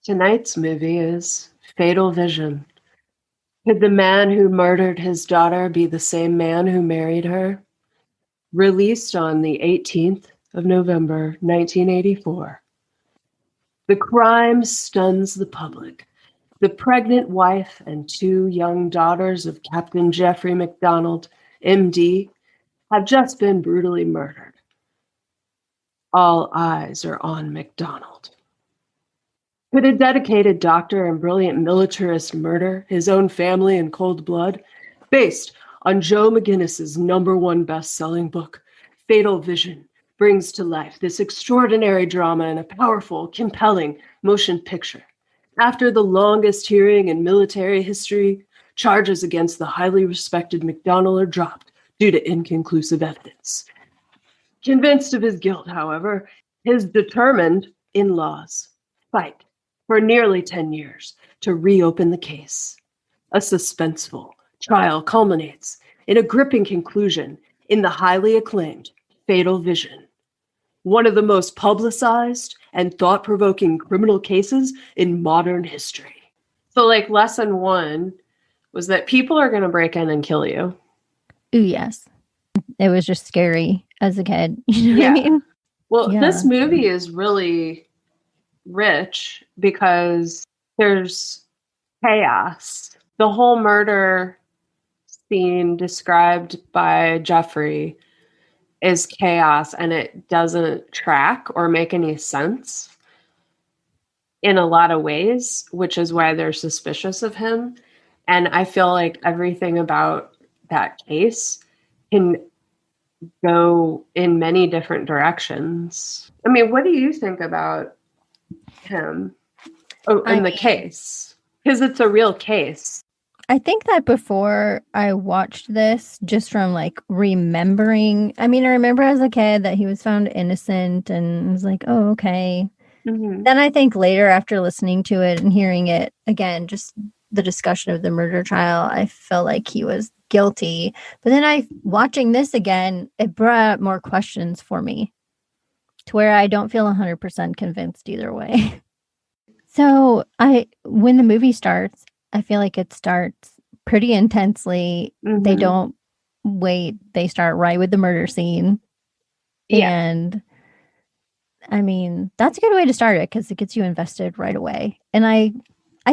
Tonight's movie is Fatal Vision. Could the man who murdered his daughter be the same man who married her? Released on the 18th of November, 1984. The crime stuns the public. The pregnant wife and two young daughters of Captain Jeffrey MacDonald, MD, have just been brutally murdered. All eyes are on MacDonald. Could a dedicated doctor and brilliant militarist murder his own family in cold blood? Based on Joe McGinnis's #1 best-selling book, Fatal Vision brings to life this extraordinary drama in a powerful, compelling motion picture. After the longest hearing in military history, charges against the highly respected MacDonald are dropped due to inconclusive evidence. Convinced of his guilt, however, his determined in-laws fight for nearly 10 years to reopen the case. A suspenseful trial culminates in a gripping conclusion in the highly acclaimed Fatal Vision, one of the most publicized and thought-provoking criminal cases in modern history. So, lesson 1 was that people are going to break in and kill you. Ooh, yes. It was just scary as a kid. You know what I mean? Well, this movie is really rich because there's chaos. The whole murder scene described by Jeffrey is chaos, and it doesn't track or make any sense in a lot of ways, which is why they're suspicious of him. And I feel like everything about that case can go in many different directions. I mean, what do you think about him in the case? Because it's a real case. I think that before I watched this, just from remembering, I remember as a kid that he was found innocent and was like, oh, okay. Mm-hmm. Then I think later, after listening to it and hearing it again, just the discussion of the murder trial, I felt like he was guilty. But then watching this again, it brought up more questions for me to where I don't feel 100% convinced either way. So when the movie starts, I feel like it starts pretty intensely. Mm-hmm. They don't wait. They start right with the murder scene. Yeah. And that's a good way to start it because it gets you invested right away. And I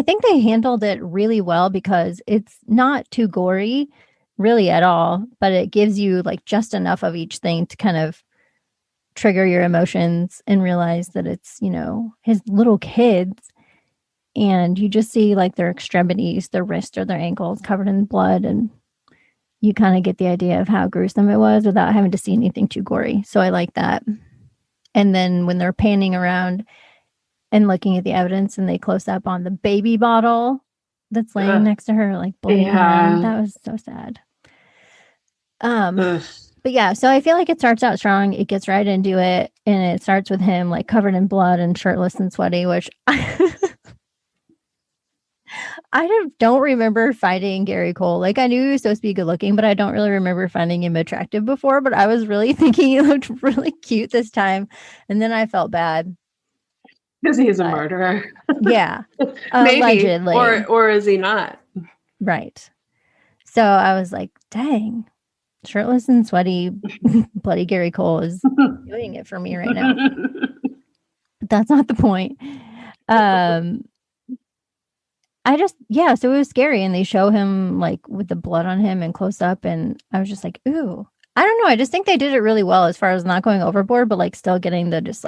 think they handled it really well because it's not too gory really at all, but it gives you just enough of each thing to kind of trigger your emotions and realize that it's, his little kids. And you just see their extremities, their wrists or their ankles covered in blood. And you kind of get the idea of how gruesome it was without having to see anything too gory. So I like that. And then when they're panning around and looking at the evidence and they close up on the baby bottle that's laying next to her, bleeding around, that was so sad. But yeah, so I feel like it starts out strong. It gets right into it. And it starts with him covered in blood and shirtless and sweaty, which I don't remember finding Gary Cole. I knew he was supposed to be good looking, but I don't really remember finding him attractive before. But I was really thinking he looked really cute this time. And then I felt bad. Because he's a murderer. Yeah. Maybe. Allegedly. Or is he not? Right. So I was like, dang. Shirtless and sweaty, bloody Gary Cole is doing it for me right now. But that's not the point. So it was scary, and they show him with the blood on him and close up, and I was just like, ooh. I don't know. I just think they did it really well as far as not going overboard, but still getting the just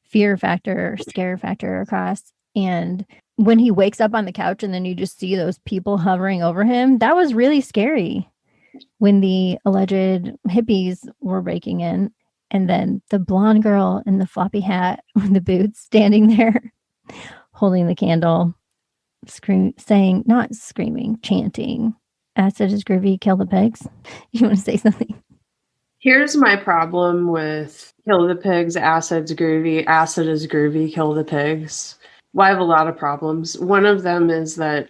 fear factor, scare factor across. And when he wakes up on the couch and then you just see those people hovering over him, that was really scary. When the alleged hippies were breaking in, and then the blonde girl in the floppy hat with the boots standing there holding the candle, chanting, acid is groovy, kill the pigs. You want to say something? Here's my problem with kill the pigs, acid's groovy, acid is groovy, kill the pigs. Well, I have a lot of problems. One of them is that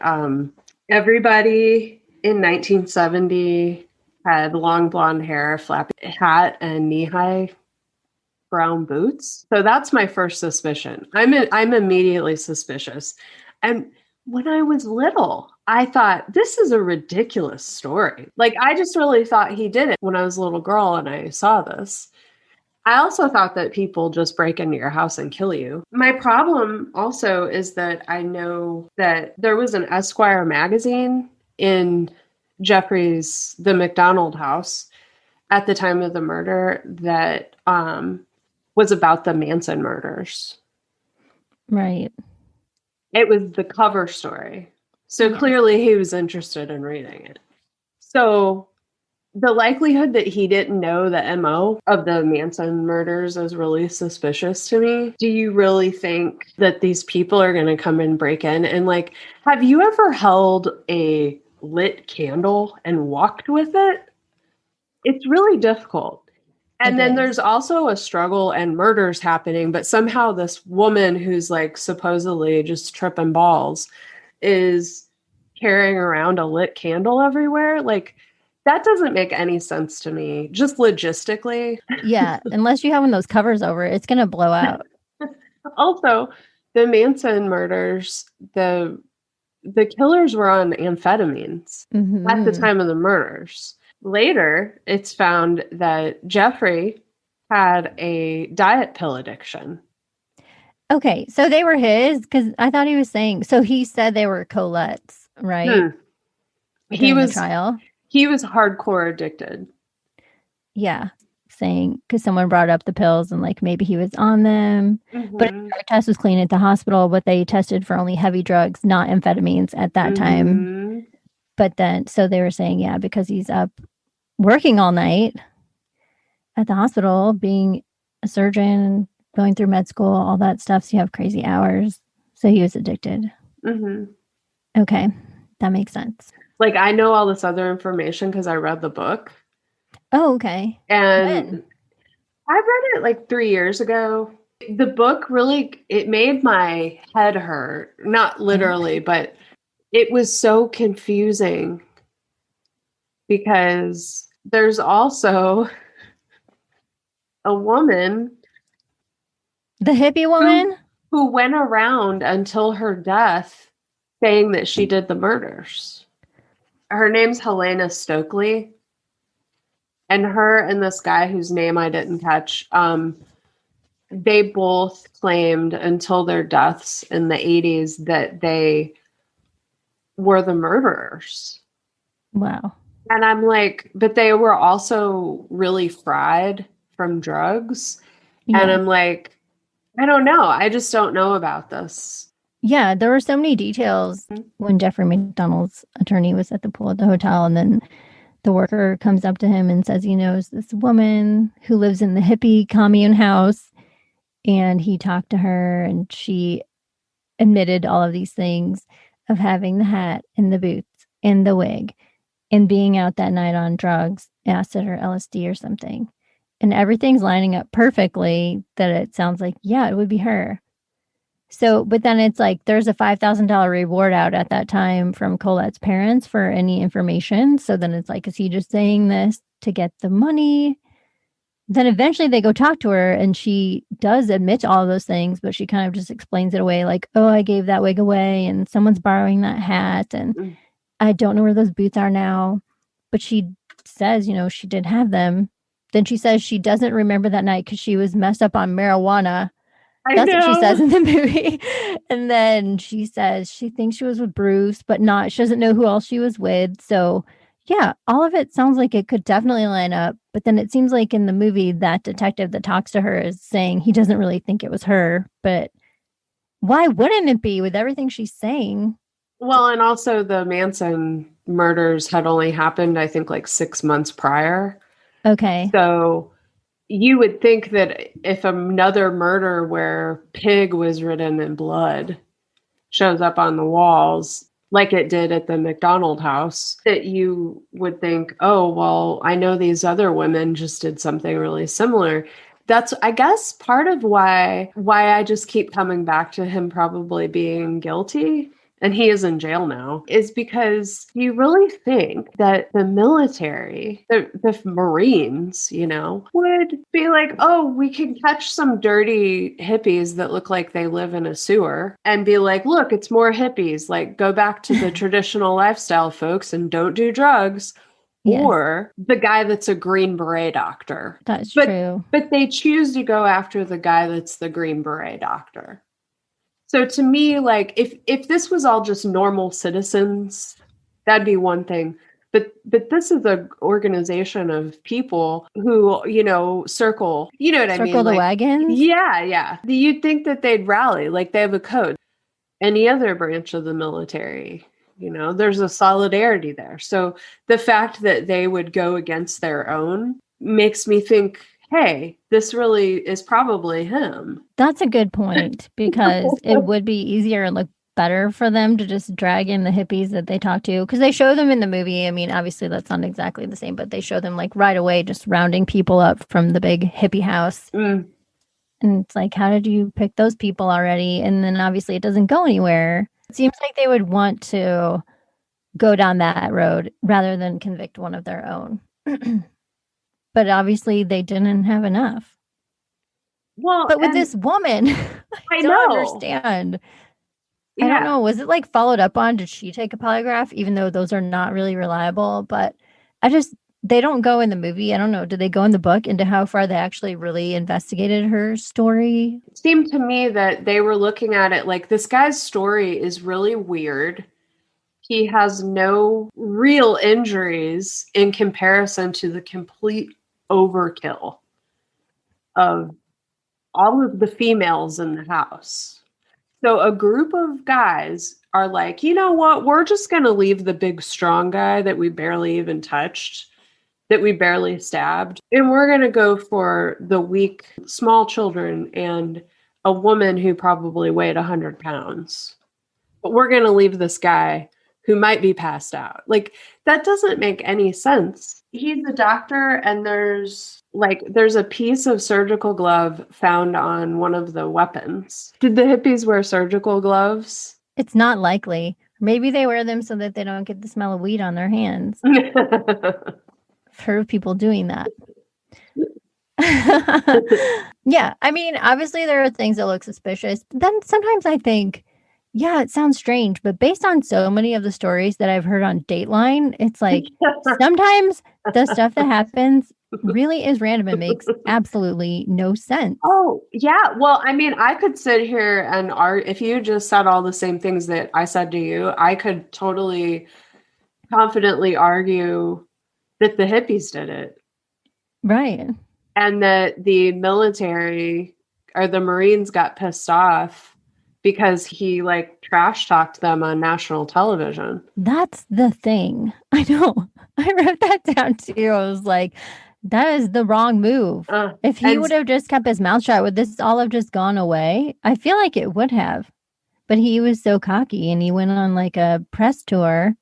everybody in 1970 had long blonde hair, flappy hat, and knee-high brown boots. So that's my first suspicion. I'm immediately suspicious. And when I was little, I thought this is a ridiculous story. Like I just really thought he did it when I was a little girl and I saw this. I also thought that people just break into your house and kill you. My problem also is that I know that there was an Esquire magazine in the MacDonald house at the time of the murder that was about the Manson murders. Right. It was the cover story. So clearly he was interested in reading it. So the likelihood that he didn't know the MO of the Manson murders is really suspicious to me. Do you really think that these people are going to come and break in? And like, have you ever held a lit candle and walked with it? It's really difficult. And then there's also a struggle and murders happening, but somehow this woman who's like supposedly just tripping balls is carrying around a lit candle everywhere. Like, that doesn't make any sense to me, just logistically. Yeah, unless you have one of those covers over it, it's going to blow out. Also, the Manson murders, the killers were on amphetamines at the time of the murders. Later, it's found that Jeffrey had a diet pill addiction. Okay, so they were his, because I thought he was saying, so he said they were Colette's, right? He was trial. He was hardcore addicted. Yeah, saying because someone brought up the pills and like maybe he was on them. But the drug test was clean at the hospital, but they tested for only heavy drugs, not amphetamines at that time. But then, so they were saying, yeah, because he's up working all night at the hospital, being a surgeon, going through med school, all that stuff. So you have crazy hours. So he was addicted. Okay, that makes sense. Like, I know all this other information because I read the book. Oh, okay. And when? I read it like 3 years ago. The book really, it made my head hurt. Not literally, but it was so confusing because there's also a woman. The hippie woman? Who went around until her death saying that she did the murders. Her name's Helena Stokely. And her and this guy whose name I didn't catch, they both claimed until their deaths in the 80s that they were the murderers. Wow. And I'm like, but they were also really fried from drugs. Yeah. And I'm like, I don't know. I just don't know about this. Yeah, there were so many details when Jeffrey MacDonald's attorney was at the pool at the hotel, and then the worker comes up to him and says he knows this woman who lives in the hippie commune house, and he talked to her, and she admitted all of these things of having the hat and the boots and the wig and being out that night on drugs, acid or LSD or something. And everything's lining up perfectly that it sounds like, yeah, it would be her. So, but then it's like there's a $5,000 reward out at that time from Colette's parents for any information. So then it's like, is he just saying this to get the money? Then eventually they go talk to her and she does admit to all of those things, but she kind of just explains it away like, oh, I gave that wig away and someone's borrowing that hat and I don't know where those boots are now. But she says, you know, she did have them. Then she says she doesn't remember that night because she was messed up on marijuana. That's what she says in the movie. And then she says she thinks she was with Bruce, but not. She doesn't know who else she was with. So, yeah, all of it sounds like it could definitely line up. But then it seems like in the movie, that detective that talks to her is saying he doesn't really think it was her. But why wouldn't it be with everything she's saying? Well, and also the Manson murders had only happened, I think, like 6 months prior. Okay. So you would think that if another murder where pig was written in blood shows up on the walls, like it did at the MacDonald house, that you would think, oh, well, I know these other women just did something really similar. That's, I guess, part of why I just keep coming back to him probably being guilty and he is in jail now, is because you really think that the military, the Marines, would be like, oh, we can catch some dirty hippies that look like they live in a sewer and be like, look, it's more hippies. Like, go back to the traditional lifestyle, folks, and don't do drugs. Yes. Or the guy that's a Green Beret doctor. That's true. But they choose to go after the guy that's the Green Beret doctor. So to me, like, if this was all just normal citizens, that'd be one thing. But this is an organization of people who, circle, you know what I mean? Circle the wagons? Yeah. You'd think that they'd rally, like they have a code. Any other branch of the military, there's a solidarity there. So the fact that they would go against their own makes me think, hey, this really is probably him. That's a good point, because it would be easier and look better for them to just drag in the hippies that they talk to, because they show them in the movie. I mean, obviously that's not exactly the same, but they show them like right away just rounding people up from the big hippie house. And it's like, how did you pick those people already? And then obviously it doesn't go anywhere. It seems like they would want to go down that road rather than convict one of their own. But obviously they didn't have enough. Well, but with this woman, I don't understand. Yeah. I don't know. Was it like followed up on? Did she take a polygraph? Even though those are not really reliable, but they don't go in the movie. I don't know. Did they go in the book into how far they actually really investigated her story? It seemed to me that they were looking at it like, this guy's story is really weird. He has no real injuries in comparison to the complete overkill of all of the females in the house. So a group of guys are like, you know what? We're just going to leave the big, strong guy that we barely even touched, that we barely stabbed. And we're going to go for the weak, small children and a woman who probably weighed 100 pounds. But we're going to leave this guy who might be passed out. Like, that doesn't make any sense. He's a doctor, and there's a piece of surgical glove found on one of the weapons. Did the hippies wear surgical gloves? It's not likely. Maybe they wear them so that they don't get the smell of weed on their hands. I've heard of people doing that. Yeah, I mean, obviously there are things that look suspicious, but then sometimes I think, yeah, it sounds strange, but based on so many of the stories that I've heard on Dateline, it's like sometimes the stuff that happens really is random and makes absolutely no sense. Oh, yeah. Well, I mean, I could sit here and if you just said all the same things that I said to you, I could totally confidently argue that the hippies did it. Right. And that the military or the Marines got pissed off because he trash talked them on national television. That's the thing. I know. I wrote that down too. I was like, that is the wrong move. If he would have just kept his mouth shut, would this all have just gone away? I feel like it would have. But he was so cocky, and he went on a press tour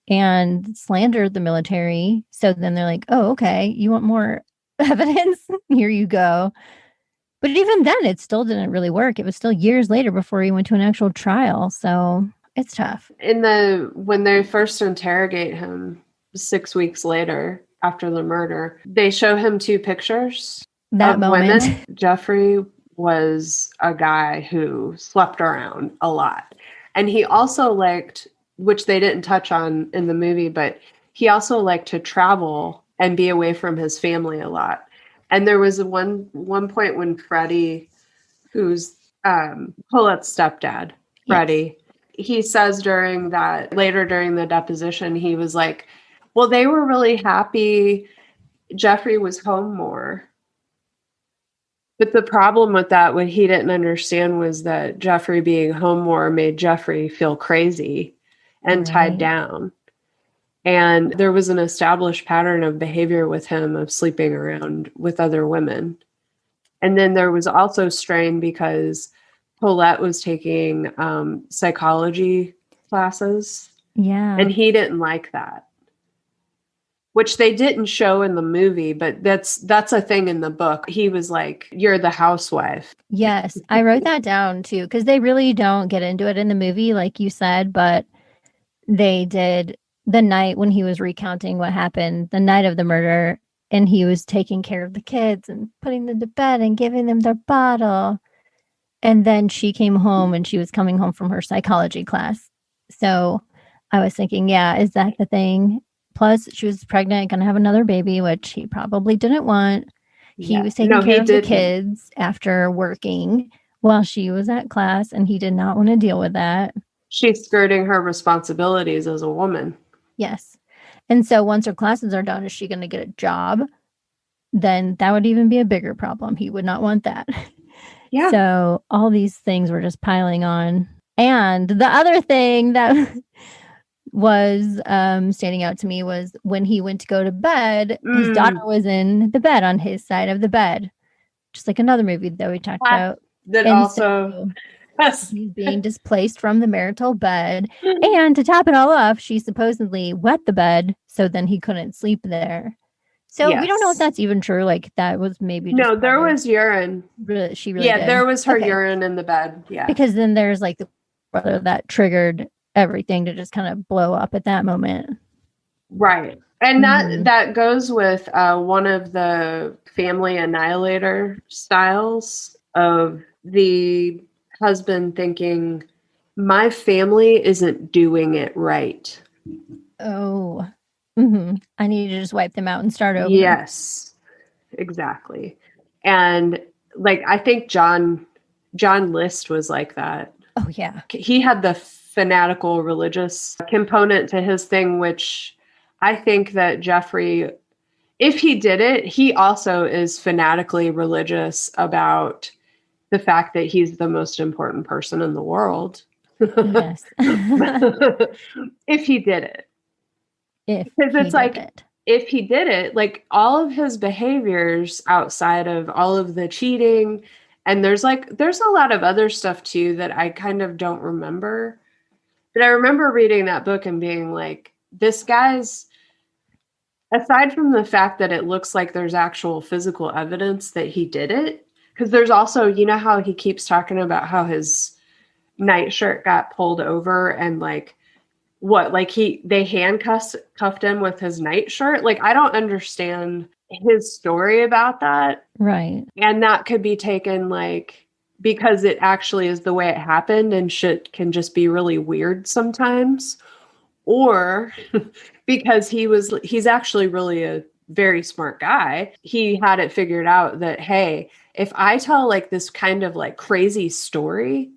and slandered the military. So then they're like, oh, okay, you want more evidence? Here you go. But even then, it still didn't really work. It was still years later before he went to an actual trial. So it's tough. When they first interrogate him 6 weeks later after the murder, they show him 2 pictures of moment. Women. Jeffrey was a guy who slept around a lot. And he also liked, which they didn't touch on in the movie, but he also liked to travel and be away from his family a lot. And there was one point when Freddie, who's Paulette's stepdad, Freddie, he says later during the deposition, he was like, well, they were really happy Jeffrey was home more. But the problem with that, what he didn't understand, was that Jeffrey being home more made Jeffrey feel crazy and tied down. And there was an established pattern of behavior with him of sleeping around with other women. And then there was also strain because Paulette was taking psychology classes. Yeah. And he didn't like that. which they didn't show in the movie, but that's a thing in the book. He was like, "You're the housewife." Yes, I wrote that down too, because they really don't get into it in the movie, like you said, but they did the night when he was recounting what happened, the night of the murder, and he was taking care of the kids and putting them to bed and giving them their bottle. And then she came home and she was coming home from her psychology class. So I was thinking, yeah, is that the thing? Plus, she was pregnant, going to have another baby, which he probably didn't want. He was taking care of the kids after working while she was at class, and he did not want to deal with that. She's skirting her responsibilities as a woman. Yes. And so once her classes are done, is she going to get a job? Then that would even be a bigger problem. He would not want that. Yeah. So all these things were just piling on. And the other thing that was standing out to me was when he went to go to bed, his daughter was in the bed on his side of the bed. Just like another movie that we talked about. That and also... He's being displaced from the marital bed. And to top it all off, she supposedly wet the bed, so then he couldn't sleep there. So we don't know if that's even true. Like, that was maybe just... No, there was urine. She really did. There was her urine in the bed. Yeah. Because then there's like the brother that triggered everything to just kind of blow up at that moment. Right. And that goes with one of the family annihilator styles of the husband thinking, my family isn't doing it right. Oh, I need to just wipe them out and start over. Yes, exactly. And like, I think John List was like that. Oh, yeah. He had the fanatical religious component to his thing, which I think that Jeffrey, if he did it, he also is fanatically religious about the fact that he's the most important person in the world. Yes. If he did it. Because it's like, if he did it, like all of his behaviors outside of all of the cheating, and there's a lot of other stuff too that I kind of don't remember. But I remember reading that book and being like, this guy's, aside from the fact that it looks like there's actual physical evidence that he did it, because there's also, you know how he keeps talking about how his nightshirt got pulled over and like, they handcuffed him with his nightshirt. Like, I don't understand his story about that. Right. And that could be taken like, because it actually is the way it happened and shit can just be really weird sometimes. Or because he's actually really a very smart guy. He had it figured out that, hey, if I tell like this kind of like crazy story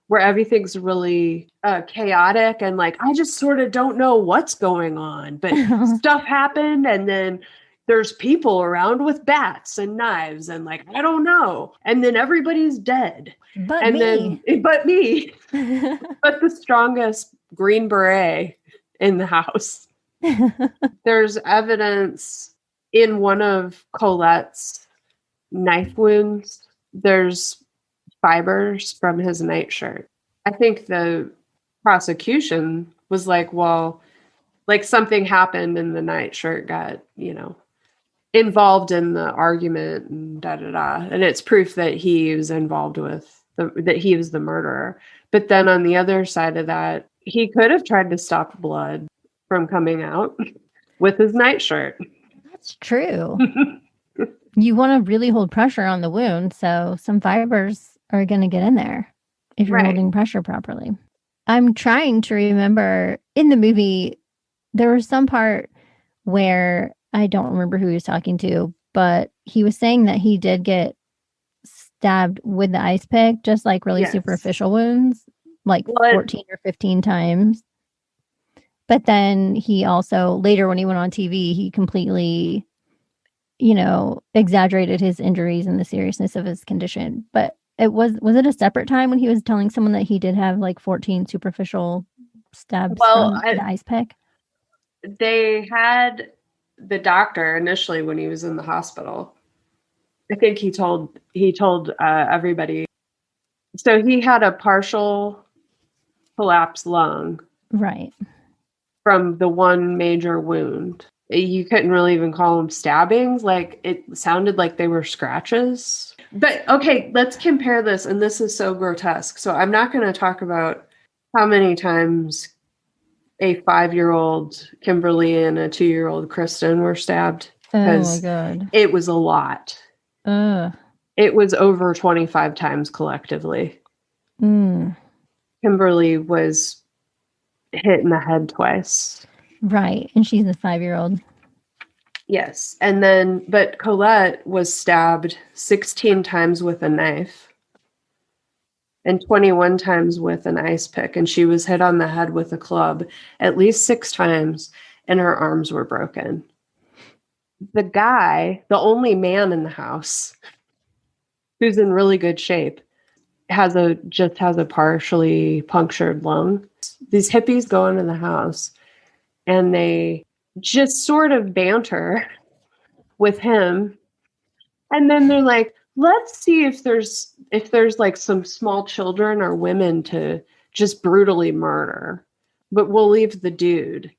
where everything's really chaotic and like, I just sort of don't know what's going on, but stuff happened. And then there's people around with bats and knives and like, I don't know. And then everybody's dead. But me. But the strongest Green Beret in the house. There's evidence in one of Colette's knife wounds. There's fibers from his nightshirt. I think the prosecution was like, well, like something happened and the nightshirt got, involved in the argument and and it's proof that he was involved with that he was the murderer. But then on the other side of that, he could have tried to stop blood from coming out with his nightshirt. That's true. You want to really hold pressure on the wound, so some fibers are going to get in there if you're holding pressure properly. I'm trying to remember, in the movie, there was some part where I don't remember who he was talking to, but he was saying that he did get stabbed with the ice pick, just like really superficial wounds, like 14 or 15 times. But then he also, later when he went on TV, he completely, exaggerated his injuries and the seriousness of his condition. But was it a separate time when he was telling someone that he did have like 14 superficial stabs from the ice pick? They had the doctor initially when he was in the hospital. I think he told everybody. So he had a partial collapsed lung. Right. From the one major wound. You couldn't really even call them stabbings. Like, it sounded like they were scratches. But okay, let's compare this. And this is so grotesque. So I'm not going to talk about how many times a 5-year-old Kimberly and a 2-year-old Kristen were stabbed. Oh my God. It was a lot. Ugh. It was over 25 times collectively. Kimberly was hit in the head twice. Right. And she's a 5-year-old. Yes. And then, but Colette was stabbed 16 times with a knife and 21 times with an ice pick. And she was hit on the head with a club at least 6 times, and her arms were broken. The guy, the only man in the house, who's in really good shape, just has a partially punctured lung. These hippies go into the house and they just sort of banter with him. And then they're like, let's see if there's like some small children or women to just brutally murder, but we'll leave the dude.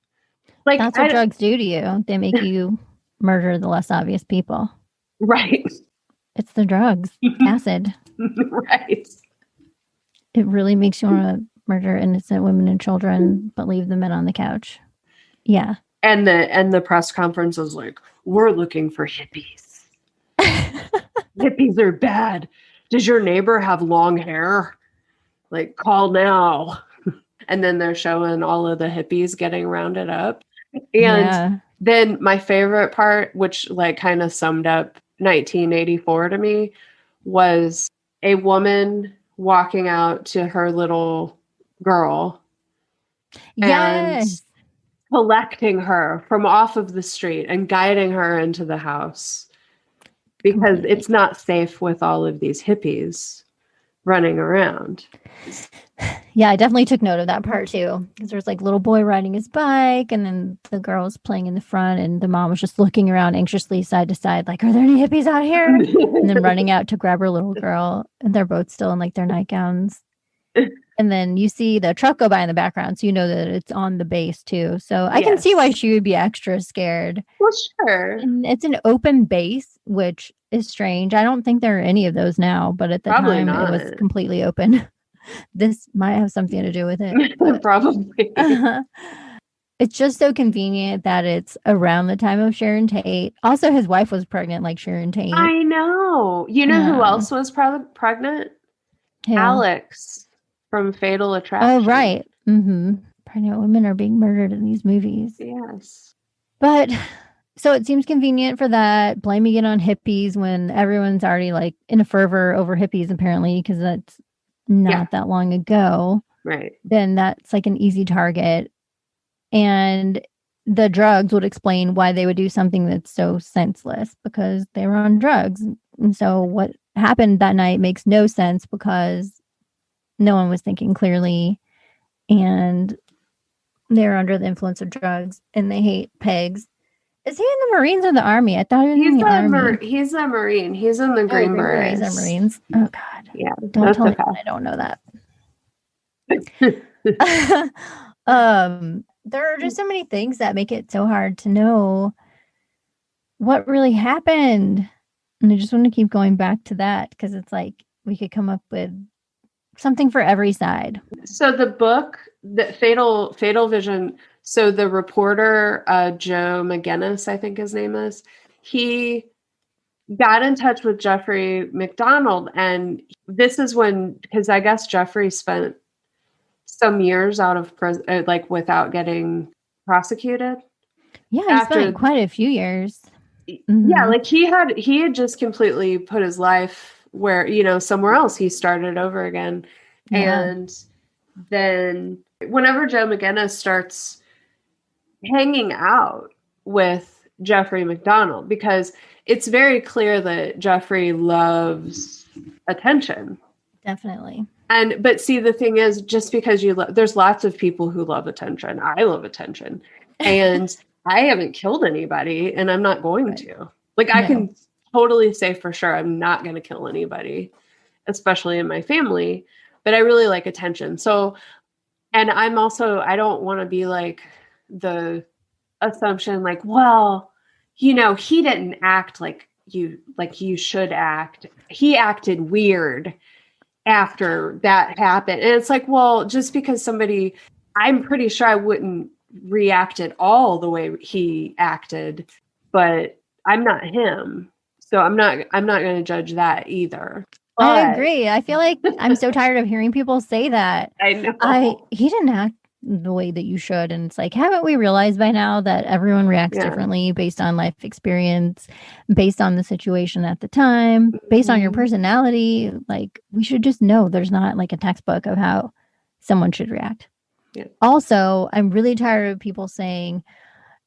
Like, that's what drugs do to you. They make you murder the less obvious people. Right. It's the drugs. Acid. Right. It really makes you want to murder innocent women and children, but leave the men on the couch. Yeah. And the press conference was like, we're looking for hippies. Hippies are bad. Does your neighbor have long hair? Like, call now. And then they're showing all of the hippies getting rounded up. And then my favorite part, which like kind of summed up 1984 to me, was a woman walking out to her little girl. Yes. And collecting her from off of the street and guiding her into the house, because it's not safe with all of these hippies running around. Yeah, I definitely took note of that part too, because there's like little boy riding his bike and then the girl's playing in the front and the mom was just looking around anxiously side to side like, are there any hippies out here? And then running out to grab her little girl, and they're both still in like their nightgowns. And then you see the truck go by in the background, so you know that it's on the base too. So I can see why she would be extra scared. Well, sure. And it's an open base, which is strange. I don't think there are any of those now, but at the time it was completely open. This might have something to do with it. Probably. It's just so convenient that it's around the time of Sharon Tate. Also, his wife was pregnant like Sharon Tate. I know. You know who else was pregnant? Who? Alex from Fatal Attraction. Oh, right. Mm-hmm. Pregnant women are being murdered in these movies. Yes. But so it seems convenient for that, blaming it on hippies when everyone's already like in a fervor over hippies, apparently, because that's not that long ago. Right. Then that's like an easy target. And the drugs would explain why they would do something that's so senseless, because they were on drugs. And so what happened that night makes no sense because no one was thinking clearly and they're under the influence of drugs and they hate pegs. Is he in the Marines or the Army? I thought he was in the Army. He's a Marine. He's in the Green Berets. He's a Marines. Oh, God. Yeah. Don't tell me I don't know that. There are just so many things that make it so hard to know what really happened. And I just want to keep going back to that because it's like we could come up with something for every side. So the book, the Fatal Vision, so the reporter, Joe McGinnis, I think his name is, he got in touch with Jeffrey MacDonald. And this is when, because I guess Jeffrey spent some years out of prison, like without getting prosecuted. Yeah, he spent quite a few years. Mm-hmm. Yeah, like he had just completely put his life where, somewhere else. He started over again. Yeah. And then whenever Joe McGinnis starts hanging out with Jeffrey MacDonald, because it's very clear that Jeffrey loves attention. Definitely. But see, the thing is, just because there's lots of people who love attention. I love attention. And I haven't killed anybody and I'm not going to. Like, I can totally say for sure I'm not going to kill anybody, especially in my family, but I really like attention. So, and I'm also, I don't want to be like the assumption like, well, he didn't act like you should act. He acted weird after that happened. And it's like, well, just because I'm pretty sure I wouldn't react at all the way he acted, but I'm not him. So I'm not going to judge that either. But I agree. I feel like I'm so tired of hearing people say that. I know. He didn't act the way that you should. And it's like, haven't we realized by now that everyone reacts differently based on life experience, based on the situation at the time, based on your personality? Like, we should just know there's not like a textbook of how someone should react. Yeah. Also, I'm really tired of people saying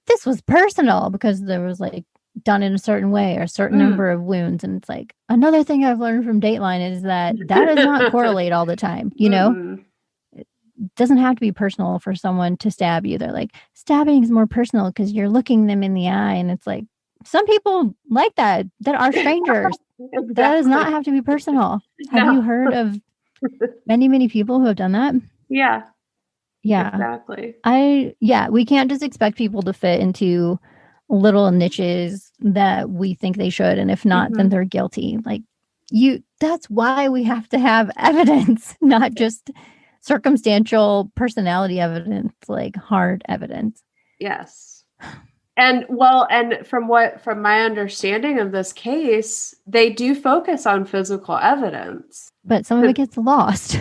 this was personal because there was like done in a certain way or a certain number of wounds. And it's like, another thing I've learned from Dateline is that does not correlate all the time, you know? It doesn't have to be personal for someone to stab you. They're like, stabbing is more personal because you're looking them in the eye. And it's like, some people like that are strangers. Exactly. That does not have to be personal. Have you heard of many, many people who have done that? Yeah. Yeah. Exactly. We can't just expect people to fit into little niches that we think they should. And if not, then they're guilty. Like that's why we have to have evidence, not just circumstantial personality evidence, like hard evidence. Yes. And from my understanding of this case, they do focus on physical evidence. But some of it gets lost.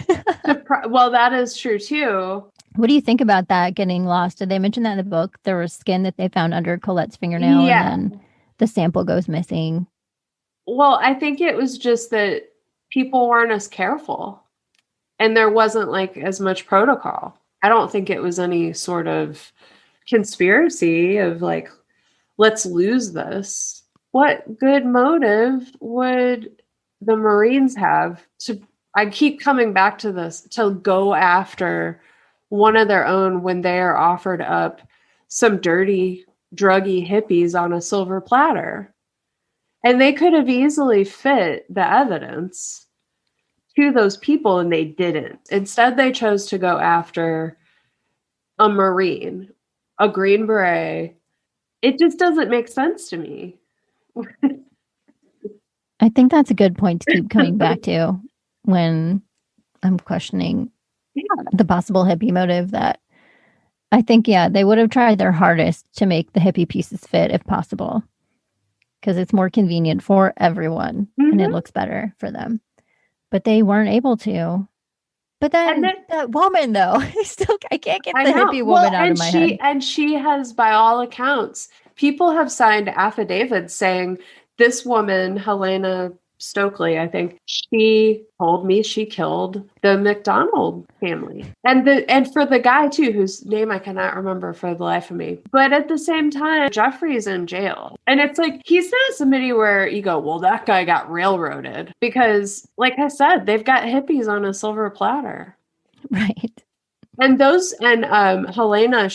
Well, that is true too. What do you think about that getting lost? Did they mention that in the book? There was skin that they found under Colette's fingernail and then the sample goes missing. Well, I think it was just that people weren't as careful and there wasn't like as much protocol. I don't think it was any sort of conspiracy of like, let's lose this. What good motive would the Marines have I keep coming back to this, to go after one of their own when they are offered up some dirty, druggy hippies on a silver platter. And they could have easily fit the evidence to those people and they didn't. Instead, they chose to go after a Marine, a Green Beret. It just doesn't make sense to me. I think that's a good point to keep coming back to when I'm questioning the possible hippie motive. That I think, they would have tried their hardest to make the hippie pieces fit if possible, because it's more convenient for everyone and it looks better for them. But they weren't able to. But then that woman, though, I can't get the hippie woman out of my head. And she has, by all accounts, people have signed affidavits saying this woman, Helena Stokely, I think, she told me she killed the MacDonald family. And for the guy, too, whose name I cannot remember for the life of me. But at the same time, Jeffrey's in jail. And it's like, he's not somebody where you go, well, that guy got railroaded. Because, like I said, they've got hippies on a silver platter. Right. And Helena,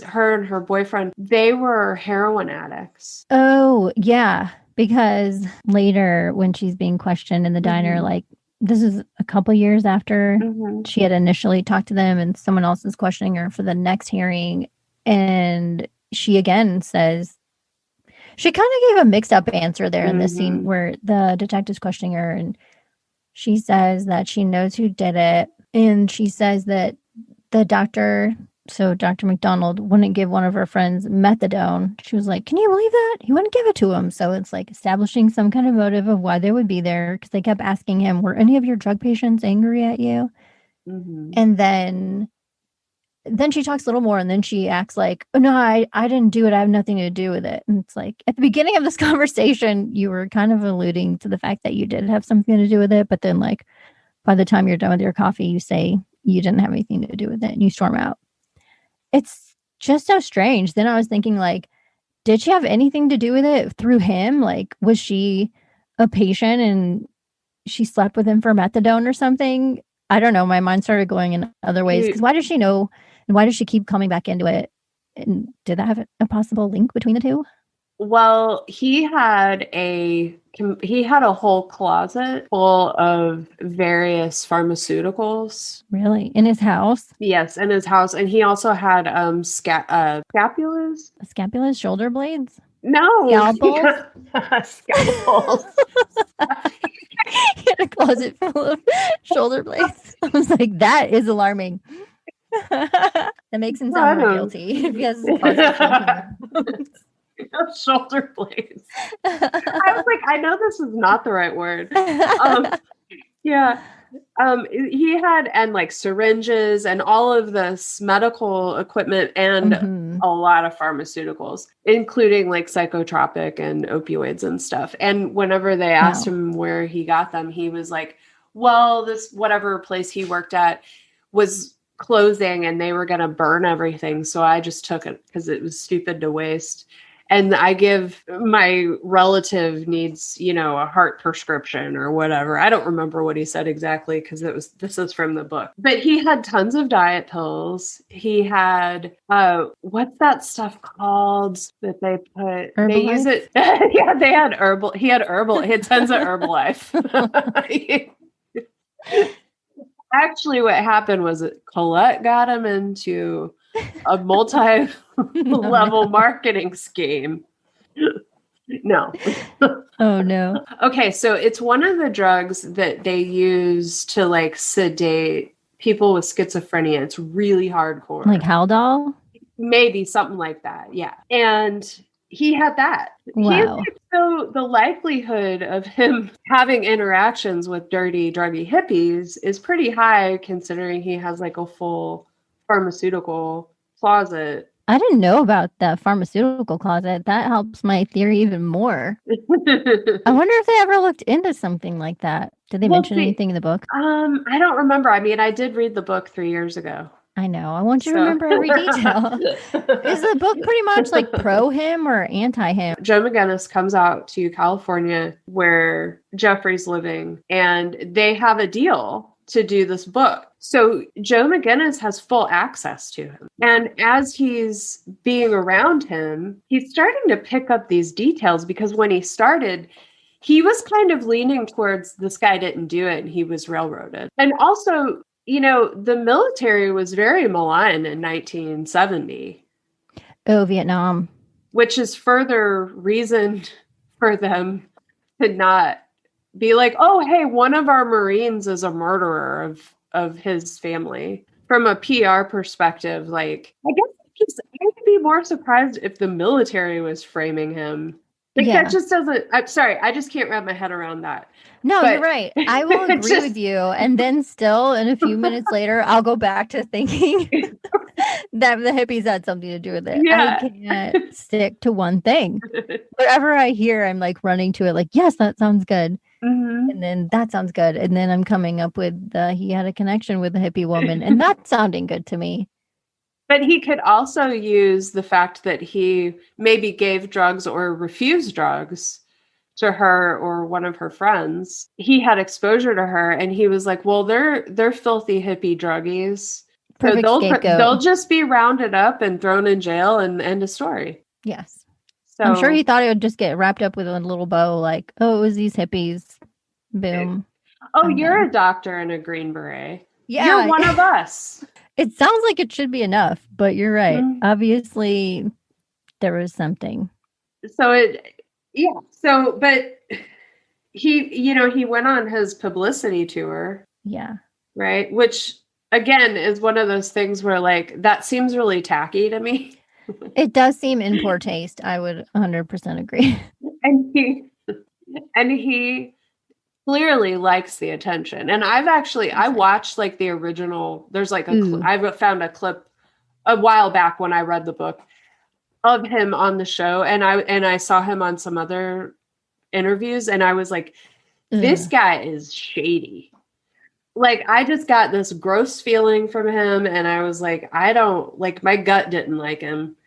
her and her boyfriend, they were heroin addicts. Oh, yeah. Because later when she's being questioned in the diner, like this is a couple years after she had initially talked to them and someone else is questioning her for the next hearing. And she again says, she kind of gave a mixed up answer there in this scene where the detective's questioning her. And she says that she knows who did it. And she says that the doctor, so Dr. MacDonald, wouldn't give one of her friends methadone. She was like, can you believe that? He wouldn't give it to him. So it's like establishing some kind of motive of why they would be there, because they kept asking him, were any of your drug patients angry at you? And then she talks a little more and then she acts like, oh, no, I didn't do it. I have nothing to do with it. And it's like, at the beginning of this conversation, you were kind of alluding to the fact that you did have something to do with it. But then like, by the time you're done with your coffee, you say you didn't have anything to do with it and you storm out. It's just so strange. Then I was thinking, like, did she have anything to do with it through him? Like, was she a patient and she slept with him for methadone or something? I don't know. My mind started going in other ways. Because why does she know? And why does she keep coming back into it? And did that have a possible link between the two? Well, he had a whole closet full of various pharmaceuticals. Really? In his house? Yes, in his house, and he also had scapulas. Scapulas, shoulder blades? No, Scalpels? scalpels. He had a closet full of shoulder blades. I was like, that is alarming. That makes him sound more guilty if he has his closet full of shoulder blades. I was like, I know this is not the right word. Yeah. He had, and like syringes and all of this medical equipment and a lot of pharmaceuticals, including like psychotropic and opioids and stuff. And whenever they asked him where he got them, he was like, well, this whatever place he worked at was closing and they were going to burn everything. So I just took it because it was stupid to waste. And I give my relative needs, a heart prescription or whatever. I don't remember what he said exactly because this is from the book. But he had tons of diet pills. He had what's that stuff called that they put? Herbalife? They use it. Yeah, they had herbal. He had herbal. He had tons of Herbalife. Actually, what happened was that Colette got him into a multi-level marketing scheme. No. Oh, no. Okay, so it's one of the drugs that they use to like sedate people with schizophrenia. It's really hardcore. Like Haldol? Maybe something like that, yeah. And he had that. Wow. So the likelihood of him having interactions with dirty, druggy hippies is pretty high considering he has like a full pharmaceutical closet. I didn't know about that pharmaceutical closet. That helps my theory even more. I wonder if they ever looked into something like that. Did they mention anything in the book? I don't remember. I mean, I did read the book 3 years ago. I know. I want you to remember every detail. Is the book pretty much like pro him or anti him? Joe McGinnis comes out to California where Jeffrey's living, and they have a deal to do this book. So Joe McGinnis has full access to him. And as he's being around him, he's starting to pick up these details because when he started, he was kind of leaning towards this guy didn't do it and he was railroaded. And also, the military was very malign in 1970. Oh, Vietnam. Which is further reason for them to not be like, oh, hey, one of our Marines is a murderer of his family. From a PR perspective, like, I guess I'd be more surprised if the military was framing him. That just doesn't, I'm sorry, I just can't wrap my head around that. No, you're right. I will agree with you. And then still, in a few minutes later, I'll go back to thinking that the hippies had something to do with it. Yeah. I can't stick to one thing. Whatever I hear, I'm like running to it like, yes, that sounds good. Mm-hmm. And then that sounds good. And then I'm coming up with he had a connection with a hippie woman. And that's sounding good to me. But he could also use the fact that he maybe gave drugs or refused drugs to her or one of her friends. He had exposure to her and he was like, well, they're filthy hippie druggies. Perfect so scapegoat. They'll just be rounded up and thrown in jail and end of story. Yes. So I'm sure he thought it would just get wrapped up with a little bow like, oh, it was these hippies. Boom. Oh, you're a doctor in a green beret. Yeah. You're one of us. It sounds like it should be enough, but you're right. Mm-hmm. Obviously, there was something. But he went on his publicity tour. Yeah. Right. Which, again, is one of those things where, like, that seems really tacky to me. It does seem in poor taste. I would 100% agree. And he clearly likes the attention. And I watched like the original, there's like I found a clip a while back when I read the book of him on the show. And I saw him on some other interviews and I was like, this guy is shady. Like, I just got this gross feeling from him. And I was like, my gut didn't like him.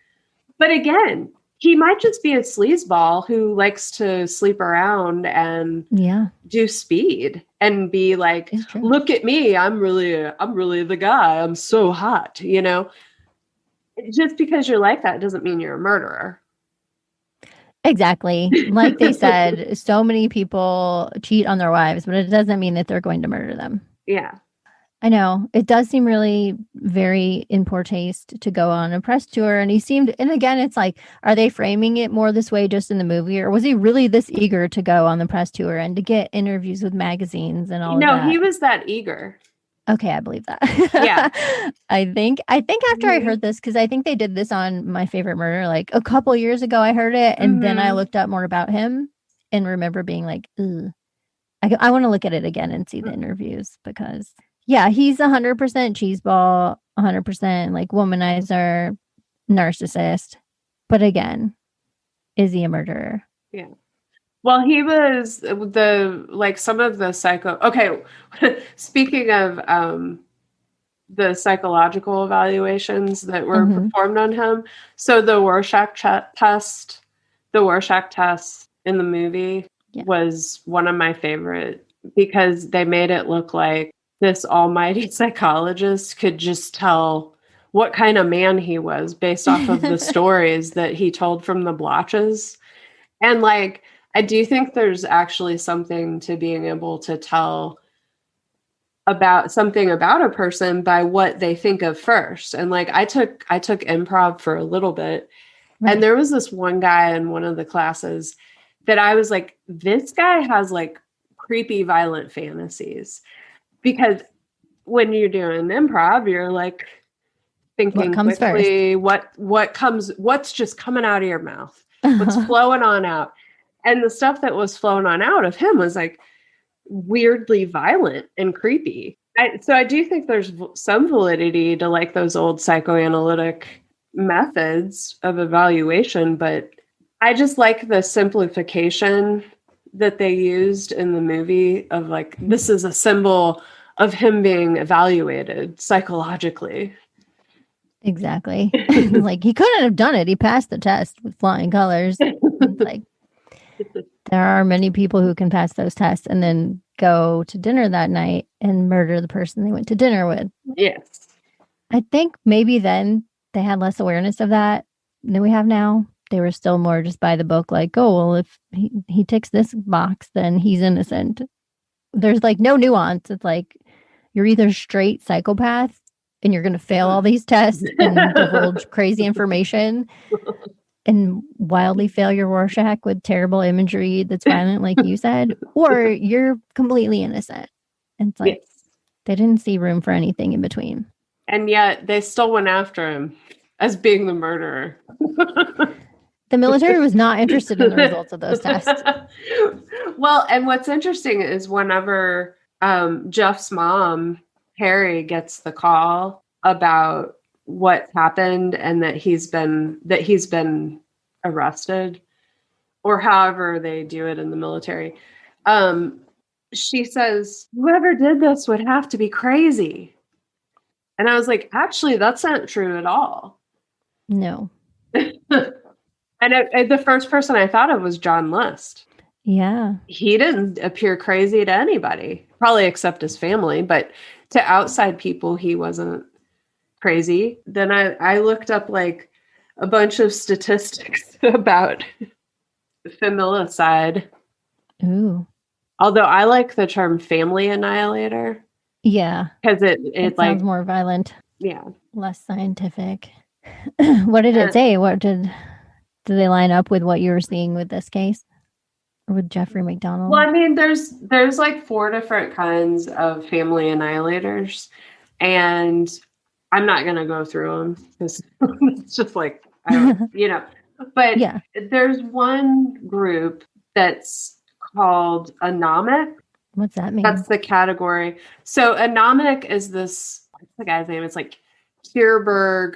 But again, he might just be a sleazeball who likes to sleep around and do speed and be like, look at me. I'm really the guy. I'm so hot. Just because you're like that doesn't mean you're a murderer. Exactly. Like they said, so many people cheat on their wives, but it doesn't mean that they're going to murder them. Yeah. I know. It does seem really very in poor taste to go on a press tour. And he seemed, and again, it's like, are they framing it more this way just in the movie? Or was he really this eager to go on the press tour and to get interviews with magazines and all of No, that? he was that eager. Okay, I believe that. Yeah. I think after I heard this, because I think they did this on My Favorite Murder, like a couple years ago, I heard it. And then I looked up more about him and remember being like, ugh. I want to look at it again and see the interviews because, yeah, he's 100% cheeseball, 100% like womanizer, narcissist. But again, is he a murderer? Yeah. Well, he was some of the psycho. Okay. Speaking of the psychological evaluations that were performed on him. So the Rorschach test in the movie was one of my favorite because they made it look like this almighty psychologist could just tell what kind of man he was based off of the stories that he told from the blotches. And like, I do think there's actually something to being able to tell about something about a person by what they think of first. And like, I took improv for a little bit. Right. And there was this one guy in one of the classes that I was like, this guy has like creepy, violent fantasies. Because when you're doing improv, you're like thinking quickly, what's just coming out of your mouth? What's flowing on out? And the stuff that was flowing on out of him was like weirdly violent and creepy. So I do think there's some validity to like those old psychoanalytic methods of evaluation, but I just like the simplification that they used in the movie of like, this is a symbol of him being evaluated psychologically. Exactly. Like he couldn't have done it. He passed the test with flying colors. Like there are many people who can pass those tests and then go to dinner that night and murder the person they went to dinner with. Yes. I think maybe then they had less awareness of that than we have now. They were still more just by the book, like, oh, well, if he ticks this box, then he's innocent. There's like no nuance. It's like you're either straight psychopath and you're going to fail all these tests and divulge crazy information and wildly fail your Rorschach with terrible imagery that's violent, like you said, or you're completely innocent. And it's like they didn't see room for anything in between. And yet they still went after him as being the murderer. The military was not interested in the results of those tests. Well, and what's interesting is whenever Jeff's mom, Harry, gets the call about what happened and that he's been arrested, or however they do it in the military, she says, whoever did this would have to be crazy. And I was like, actually, that's not true at all. No. And the first person I thought of was John List. Yeah. He didn't appear crazy to anybody, probably except his family, but to outside people, he wasn't crazy. Then I looked up like a bunch of statistics about familicide. Ooh. Although I like the term family annihilator. Yeah. Because it like sounds more violent. Yeah. Less scientific. What did it say? What did they line up with what you were seeing with this case? Or with Jeffrey MacDonald? Well, I mean, there's like 4 different kinds of family annihilators. And I'm not going to go through them because it's just like, I don't, but there's one group that's called anomic. What's that mean? That's the category. So anomic is this, what's the guy's name? It's like Kierberg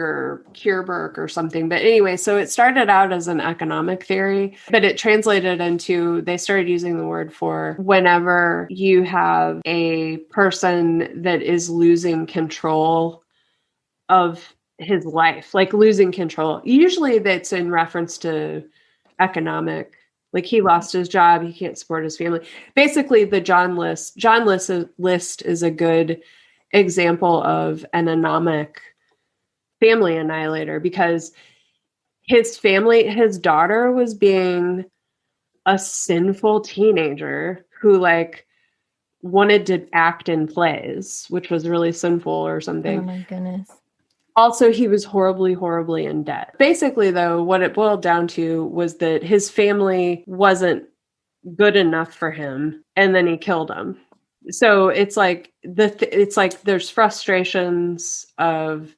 or something. But anyway, so it started out as an economic theory, but it translated into, they started using the word for whenever you have a person that is losing control of his life, like losing control. Usually that's in reference to economic, like he lost his job, he can't support his family. Basically, the John List is a good example of an anomic family annihilator because his family, his daughter was being a sinful teenager who like wanted to act in plays, which was really sinful or something. Oh my goodness. Also, he was horribly, horribly in debt. Basically, though, what it boiled down to was that his family wasn't good enough for him, and then he killed them. So it's like it's like there's frustrations of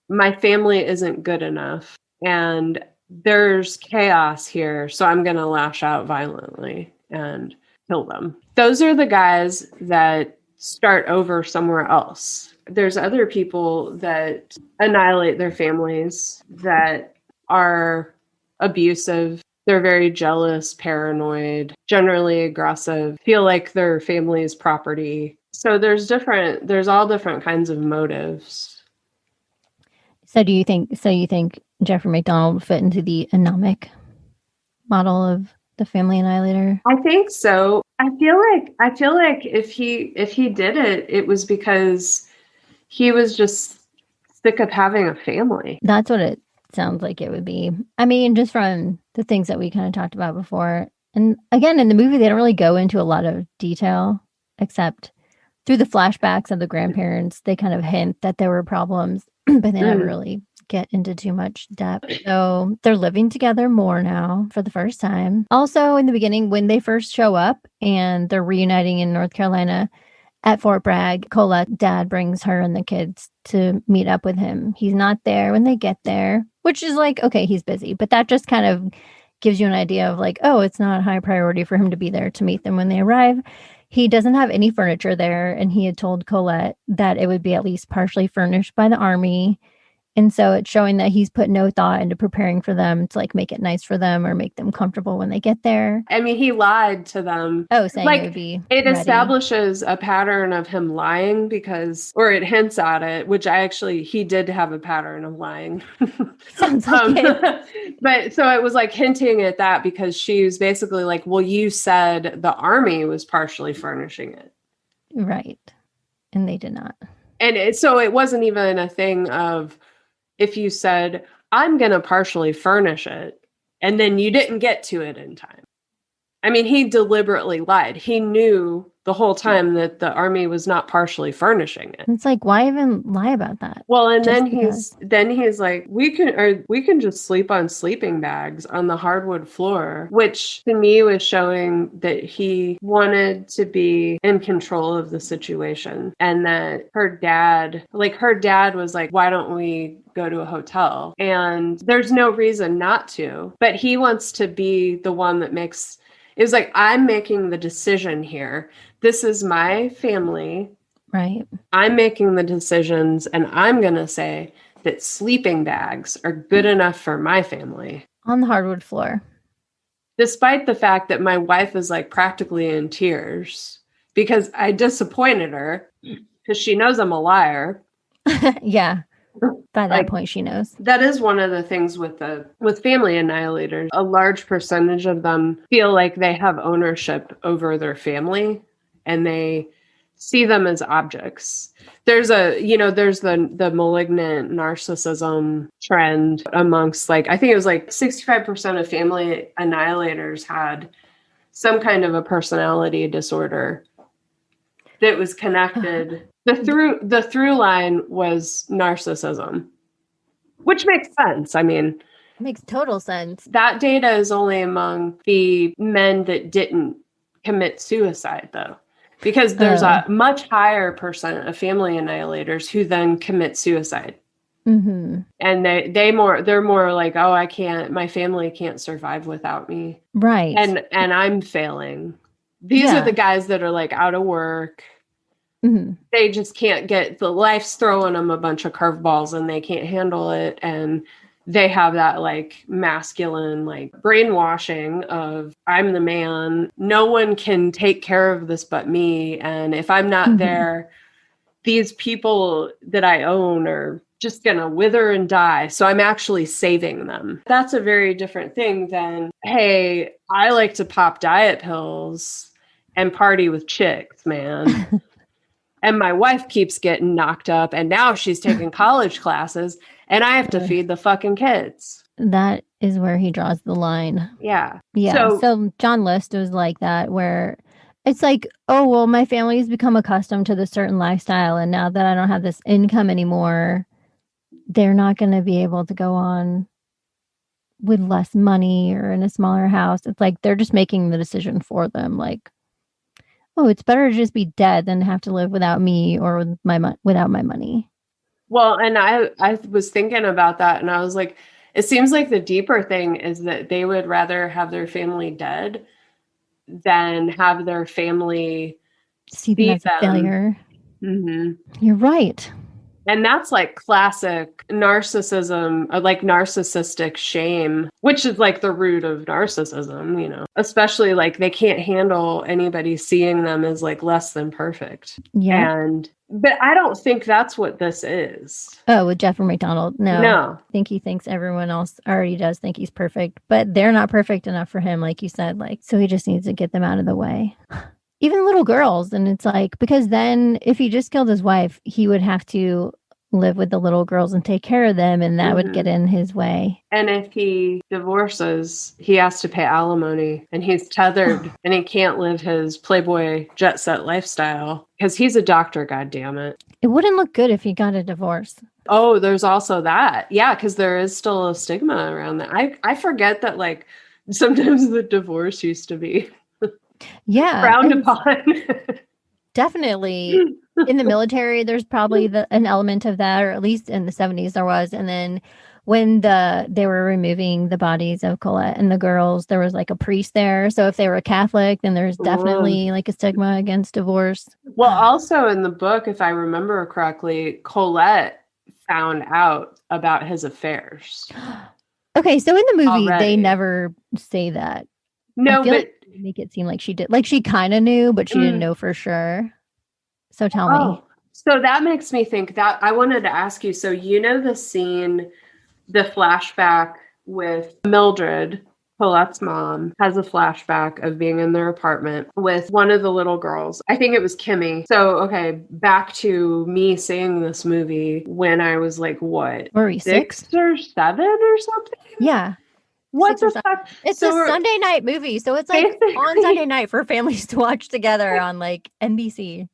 my family isn't good enough, and there's chaos here, so I'm going to lash out violently and kill them. Those are the guys that start over somewhere else. There's other people that annihilate their families, that are abusive. They're very jealous, paranoid, generally aggressive, feel like their family's property. So there's all different kinds of motives. So you think Jeffrey MacDonald would fit into the anomic model of the family annihilator? I think so. I feel like if he did it, it was because he was just sick of having a family. That's what it sounds like it would be. I mean, just from the things that we kind of talked about before. And again, in the movie, they don't really go into a lot of detail, except through the flashbacks of the grandparents, they kind of hint that there were problems, but they never really get into too much depth. So they're living together more now for the first time. Also, in the beginning, when they first show up and they're reuniting in North Carolina at Fort Bragg, Colette's dad brings her and the kids to meet up with him. He's not there when they get there, which is like, okay, he's busy. But that just kind of gives you an idea of like, oh, it's not a high priority for him to be there to meet them when they arrive. He doesn't have any furniture there, and he had told Colette that it would be at least partially furnished by the Army. And so it's showing that he's put no thought into preparing for them to like make it nice for them or make them comfortable when they get there. I mean, he lied to them. Oh, saying like, it would be it ready. establishes a pattern of him lying or it hints at it, which he did have a pattern of lying. Sounds like it. But so it was like hinting at that because she was basically like, well, you said the Army was partially furnishing it. Right. And they did not. And so it wasn't even a thing of, if you said, I'm going to partially furnish it, and then you didn't get to it in time. I mean, he deliberately lied. He knew the whole time that the Army was not partially furnishing it. It's like, why even lie about that? Well, and then he's like, we can just sleep on sleeping bags on the hardwood floor, which to me was showing that he wanted to be in control of the situation, and that her dad was like, why don't we go to a hotel? And there's no reason not to, but he wants to be the one that makes. It was like, I'm making the decision here. This is my family. Right. I'm making the decisions, and I'm going to say that sleeping bags are good enough for my family. On the hardwood floor. Despite the fact that my wife is like practically in tears because I disappointed her because she knows I'm a liar. Yeah. By that point, she knows. That is one of the things with family annihilators. A large percentage of them feel like they have ownership over their family, and they see them as objects. There's the malignant narcissism trend amongst, like, I think it was like 65% of family annihilators had some kind of a personality disorder that was connected. The through line was narcissism, which makes sense. I mean, it makes total sense. That data is only among the men that didn't commit suicide, though, because there's a much higher percent of family annihilators who then commit suicide. Mm-hmm. And they're more like, oh, my family can't survive without me. Right. And I'm failing. These are the guys that are like out of work. Mm-hmm. They just can't life's throwing them a bunch of curveballs and they can't handle it. And they have that like masculine, like brainwashing of, I'm the man. No one can take care of this but me. And if I'm not there, these people that I own are just going to wither and die. So I'm actually saving them. That's a very different thing than, hey, I like to pop diet pills and party with chicks, man. And my wife keeps getting knocked up, and now she's taking college classes, and I have to feed the fucking kids. That is where he draws the line. Yeah. Yeah. So John List was like that, where it's like, oh, well, my family's become accustomed to this certain lifestyle. And now that I don't have this income anymore, they're not going to be able to go on with less money or in a smaller house. It's like they're just making the decision for them. Like, oh, it's better to just be dead than have to live without me or with without my money. Well, and I was thinking about that, and I was like, it seems like the deeper thing is that they would rather have their family dead than have their family See them as a failure. Mm-hmm. You're right. And that's like classic narcissism, like narcissistic shame, which is like the root of narcissism, you know, especially like they can't handle anybody seeing them as like less than perfect. Yeah. But I don't think that's what this is. Oh, with Jeff and MacDonald. No. I think he thinks everyone else already does think he's perfect, but they're not perfect enough for him, like you said. Like, so he just needs to get them out of the way. Even little girls. And it's like, because then if he just killed his wife, he would have to live with the little girls and take care of them, and that would get in his way. And if he divorces, he has to pay alimony, and he's tethered and he can't live his Playboy jet set lifestyle because he's a doctor, goddammit. It wouldn't look good if he got a divorce. Oh, there's also that. Yeah, because there is still a stigma around that. I forget that like sometimes the divorce used to be frowned upon. Definitely. In the military, there's probably an element of that, or at least in the 70s there was. And then when they were removing the bodies of Colette and the girls, there was like a priest there. So if they were Catholic, then there's definitely like a stigma against divorce. Well, also in the book, if I remember correctly, Colette found out about his affairs. Okay, so in the movie, they never say that. No, but like they make it seem like she did. Like she kind of knew, but she didn't know for sure. So tell me. So that makes me think that I wanted to ask you. So you know the scene, the flashback with Mildred, Colette's mom, has a flashback of being in their apartment with one of the little girls. I think it was Kimmy. So, okay, back to me seeing this movie when I was like, what? Were we 6 or 7 or something? Yeah. What the fuck? It's a Sunday night movie. So it's like on Sunday night for families to watch together on like NBC.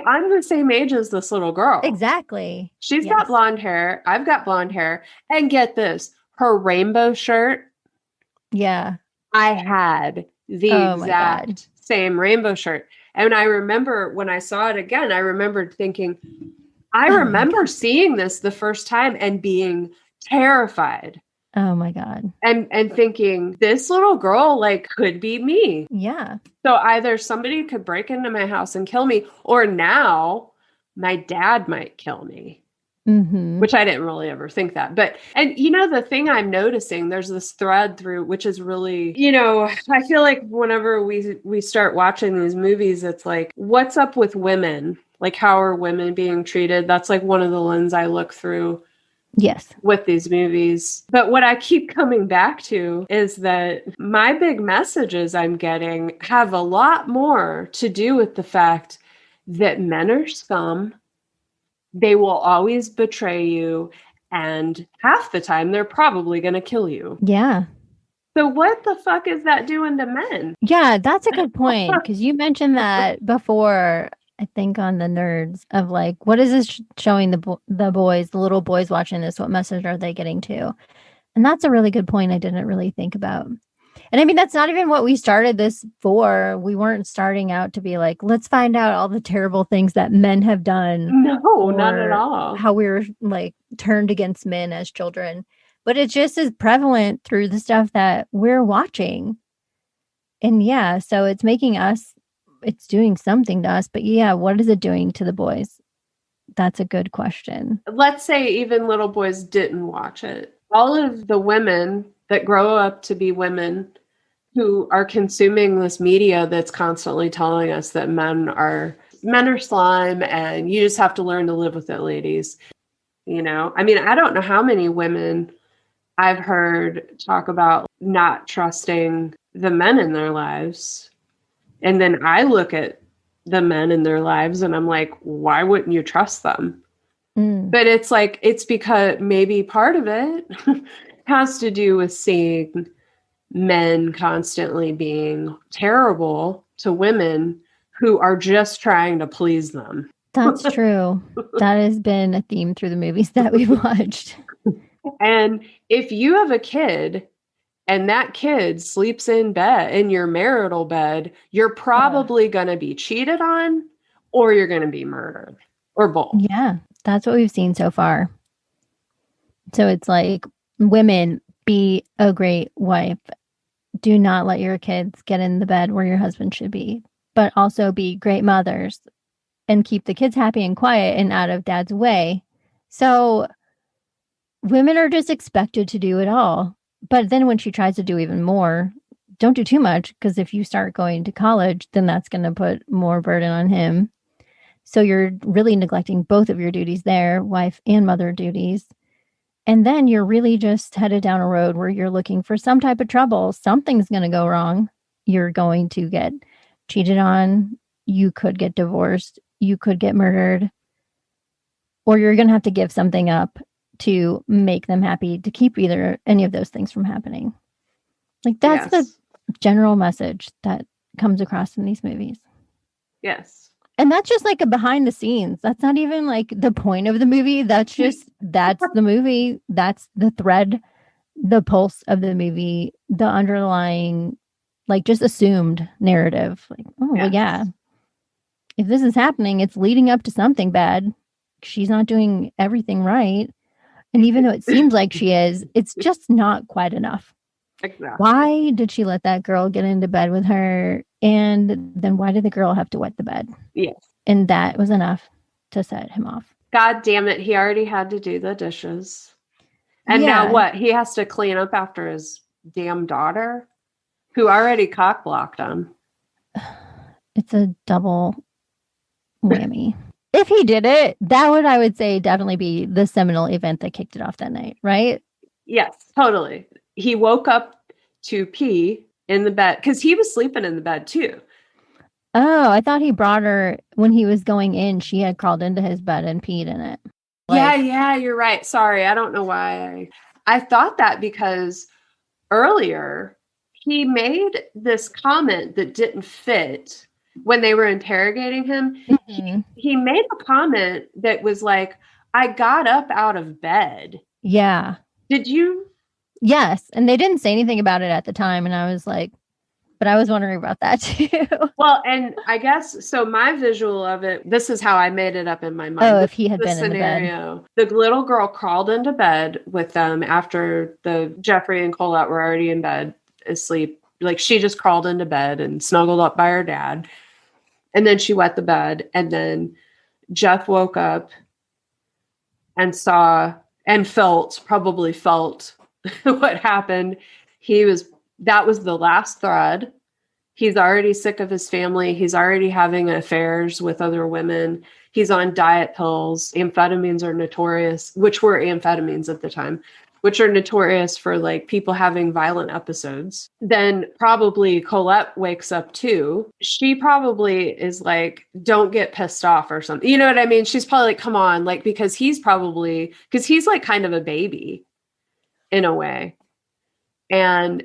I'm the same age as this little girl. Exactly. She's got blonde hair. I've got blonde hair. And get this, her rainbow shirt. Yeah. I had the exact same rainbow shirt. And I remember when I saw it again, I remembered thinking, I remember seeing this the first time and being terrified. Oh my God. And thinking, this little girl like could be me. Yeah. So either somebody could break into my house and kill me, or now my dad might kill me. Mm-hmm. Which I didn't really ever think that. But, and you know, the thing I'm noticing, there's this thread through, which is really, you know, I feel like whenever we start watching these movies, it's like, what's up with women? Like, how are women being treated? That's like one of the lenses I look through. Yes. With these movies. But what I keep coming back to is that my big messages I'm getting have a lot more to do with the fact that men are scum. They will always betray you. And half the time, they're probably going to kill you. Yeah. So what the fuck is that doing to men? Yeah, that's a good point. Because you mentioned that before, I think on the Nerds, of like, what is this showing the boys, the little boys watching this? What message are they getting to? And that's a really good point I didn't really think about. And I mean, that's not even what we started this for. We weren't starting out to be like, let's find out all the terrible things that men have done. No, not at all. How we were like turned against men as children. But it's just as prevalent through the stuff that we're watching. And yeah, so it's making us, it's doing something to us. But yeah, what is it doing to the boys? That's a good question. Let's say even little boys didn't watch it. All of the women that grow up to be women who are consuming this media that's constantly telling us that men are slime and you just have to learn to live with it, ladies. You know, I mean, I don't know how many women I've heard talk about not trusting the men in their lives. And then I look at the men in their lives and I'm like, why wouldn't you trust them? But it's like, it's because maybe part of it has to do with seeing men constantly being terrible to women who are just trying to please them. That's true. That has been a theme through the movies that we've watched. And if you have a kid and that kid sleeps in bed, in your marital bed, you're probably going to be cheated on or you're going to be murdered or both. Yeah, that's what we've seen so far. So it's like, women, be a great wife. Do not let your kids get in the bed where your husband should be, but also be great mothers and keep the kids happy and quiet and out of dad's way. So women are just expected to do it all. But then when she tries to do even more, don't do too much, because if you start going to college, then that's going to put more burden on him. So you're really neglecting both of your duties there, wife and mother duties. And then you're really just headed down a road where you're looking for some type of trouble. Something's going to go wrong. You're going to get cheated on. You could get divorced. You could get murdered. Or you're going to have to give something up to make them happy, to keep any of those things from happening. Like, that's the general message that comes across in these movies. Yes. And that's just like a behind the scenes. That's not even like the point of the movie. That's the movie. That's the thread, the pulse of the movie, the underlying, like, just assumed narrative. Like, well, yeah. If this is happening, it's leading up to something bad. She's not doing everything right. And even though it seems like she is, it's just not quite enough. Exactly. Why did she let that girl get into bed with her? And then why did the girl have to wet the bed? Yes. And that was enough to set him off. God damn it. He already had to do the dishes. And now what? He has to clean up after his damn daughter, who already cock-blocked him. It's a double whammy. If he did it, that would, I would say, definitely be the seminal event that kicked it off that night, right? Yes, totally. He woke up to pee in the bed because he was sleeping in the bed too. Oh, I thought he brought her when he was going in. She had crawled into his bed and peed in it. Yeah, you're right. Sorry, I don't know why I thought that, because earlier he made this comment that didn't fit when they were interrogating him. Mm-hmm. He made a comment that was like, I got up out of bed. Yeah. Did you? Yes. And they didn't say anything about it at the time. And I was like, but I was wondering about that too. Well, and I guess, so my visual of it, this is how I made it up in my mind. Oh, if he had been in the bed. The little girl crawled into bed with them after the Jeffrey and Colette were already in bed asleep. Like, she just crawled into bed and snuggled up by her dad. And then she wet the bed. And then Jeff woke up and saw and probably felt what happened. That was the last thread. He's already sick of his family. He's already having affairs with other women. He's on diet pills. Amphetamines are notorious, which were amphetamines at the time, which are notorious for, like, people having violent episodes. Then probably Colette wakes up too. She probably is like, don't get pissed off or something. You know what I mean? She's probably like, come on, like, because he's like kind of a baby in a way. And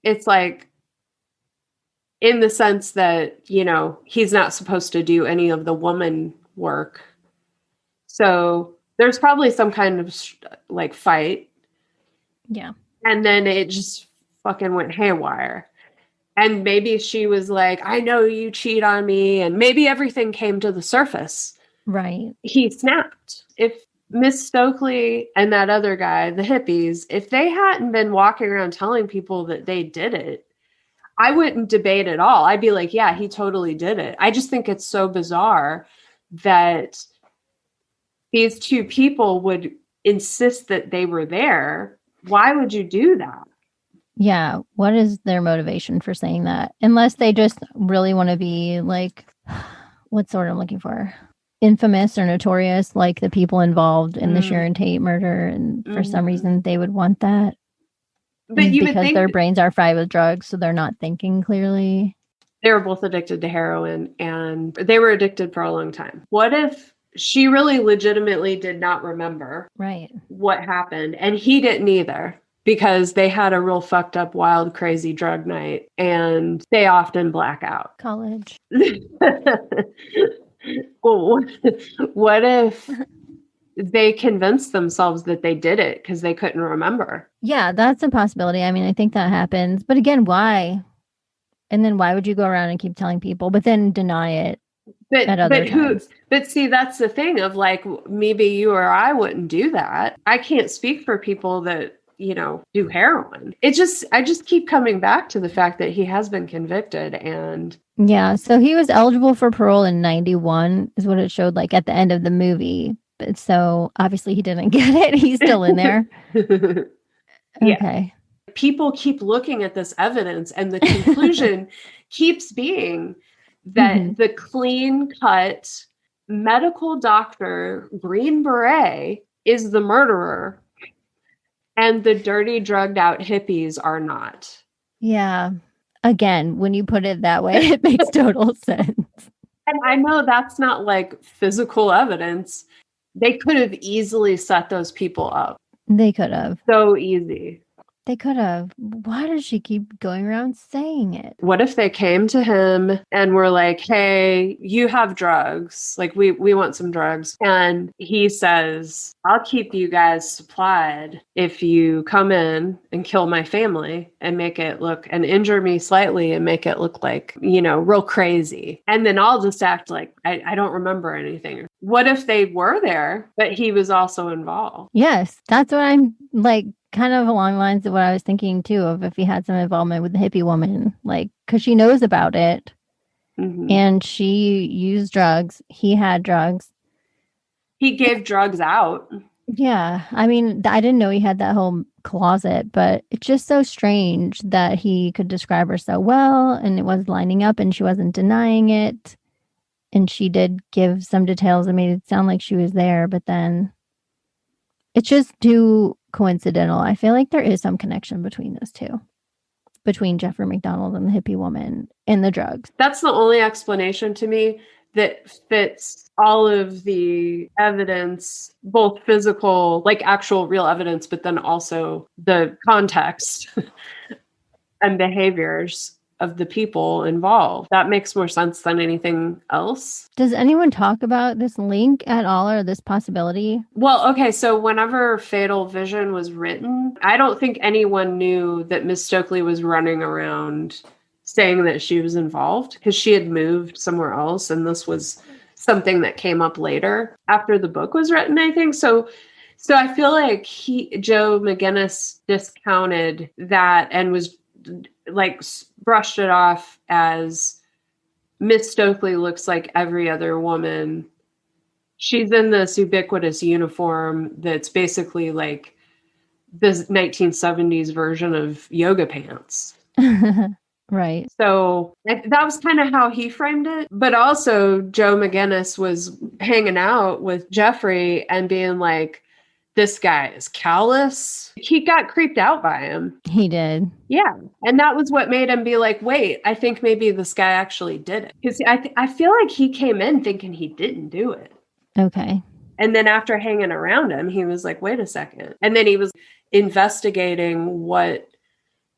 it's like, in the sense that, you know, he's not supposed to do any of the woman work. So there's probably some kind of like fight. Yeah. And then it just fucking went haywire. And maybe she was like, I know you cheat on me. And maybe everything came to the surface. Right. He snapped. If Miss Stokely and that other guy, the hippies, if they hadn't been walking around telling people that they did it, I wouldn't debate at all. I'd be like, yeah, he totally did it. I just think it's so bizarre that these two people would insist that they were there. Why would you do that? Yeah. What is their motivation for saying that? Unless they just really want to be like, what's the word I'm looking for? Infamous or notorious, like the people involved in the Sharon Tate murder. And for some reason they would want that. But you because would think their brains are fried with drugs, so they're not thinking clearly. They were both addicted to heroin, and they were addicted for a long time. What if she really legitimately did not remember what happened. And he didn't either, because they had a real fucked up, wild, crazy drug night, and they often black out. College. Well, what if they convinced themselves that they did it because they couldn't remember? Yeah, that's a possibility. I mean, I think that happens. But again, why? And then why would you go around and keep telling people, but then deny it at other times? But see, that's the thing of like, maybe you or I wouldn't do that. I can't speak for people that, you know, do heroin. I just keep coming back to the fact that he has been convicted. And yeah, so he was eligible for parole in 91 is what it showed like at the end of the movie. But so obviously he didn't get it. He's still in there. Yeah. Okay. People keep looking at this evidence, and the conclusion keeps being that the clean-cut medical doctor, Green Beret, is the murderer, and the dirty, drugged-out hippies are not. Yeah. Again, when you put it that way, it makes total sense. And I know that's not like physical evidence. They could have easily set those people up. They could have. So easy. They could have. Why does she keep going around saying it? What if they came to him and were like, hey, you have drugs. Like, we want some drugs. And he says, I'll keep you guys supplied if you come in and kill my family and make it look and injure me slightly and make it look like, you know, real crazy. And then I'll just act like I don't remember anything. What if they were there, but he was also involved? Yes, that's what I'm like. Kind of along the lines of what I was thinking too, of if he had some involvement with the hippie woman, like, because she knows about it and she used drugs. He had drugs. He gave drugs out. Yeah. I mean, I didn't know he had that whole closet, but it's just so strange that he could describe her so well and it was lining up and she wasn't denying it. And she did give some details that made it sound like she was there, but then it's just too coincidental. I feel like there is some connection between those two, between Jeffrey MacDonald and the hippie woman and the drugs. That's the only explanation to me that fits all of the evidence, both physical, like actual real evidence, but then also the context and behaviors of the people involved. That makes more sense than anything else. Does anyone talk about this link at all or this possibility? Well, okay, so whenever Fatal Vision was written, I don't think anyone knew that Miss Stokely was running around saying that she was involved, because she had moved somewhere else, and this was something that came up later after the book was written, I think. So I feel like Joe McGinnis discounted that and was like brushed it off as Miss Stokely looks like every other woman. She's in this ubiquitous uniform that's basically like the 1970s version of yoga pants. Right. So that was kind of how he framed it. But also Joe McGinnis was hanging out with Jeffrey and being like, this guy is callous. He got creeped out by him. He did. Yeah. And that was what made him be like, wait, I think maybe this guy actually did it. Because I feel like he came in thinking he didn't do it. Okay. And then after hanging around him, he was like, wait a second. And then he was investigating what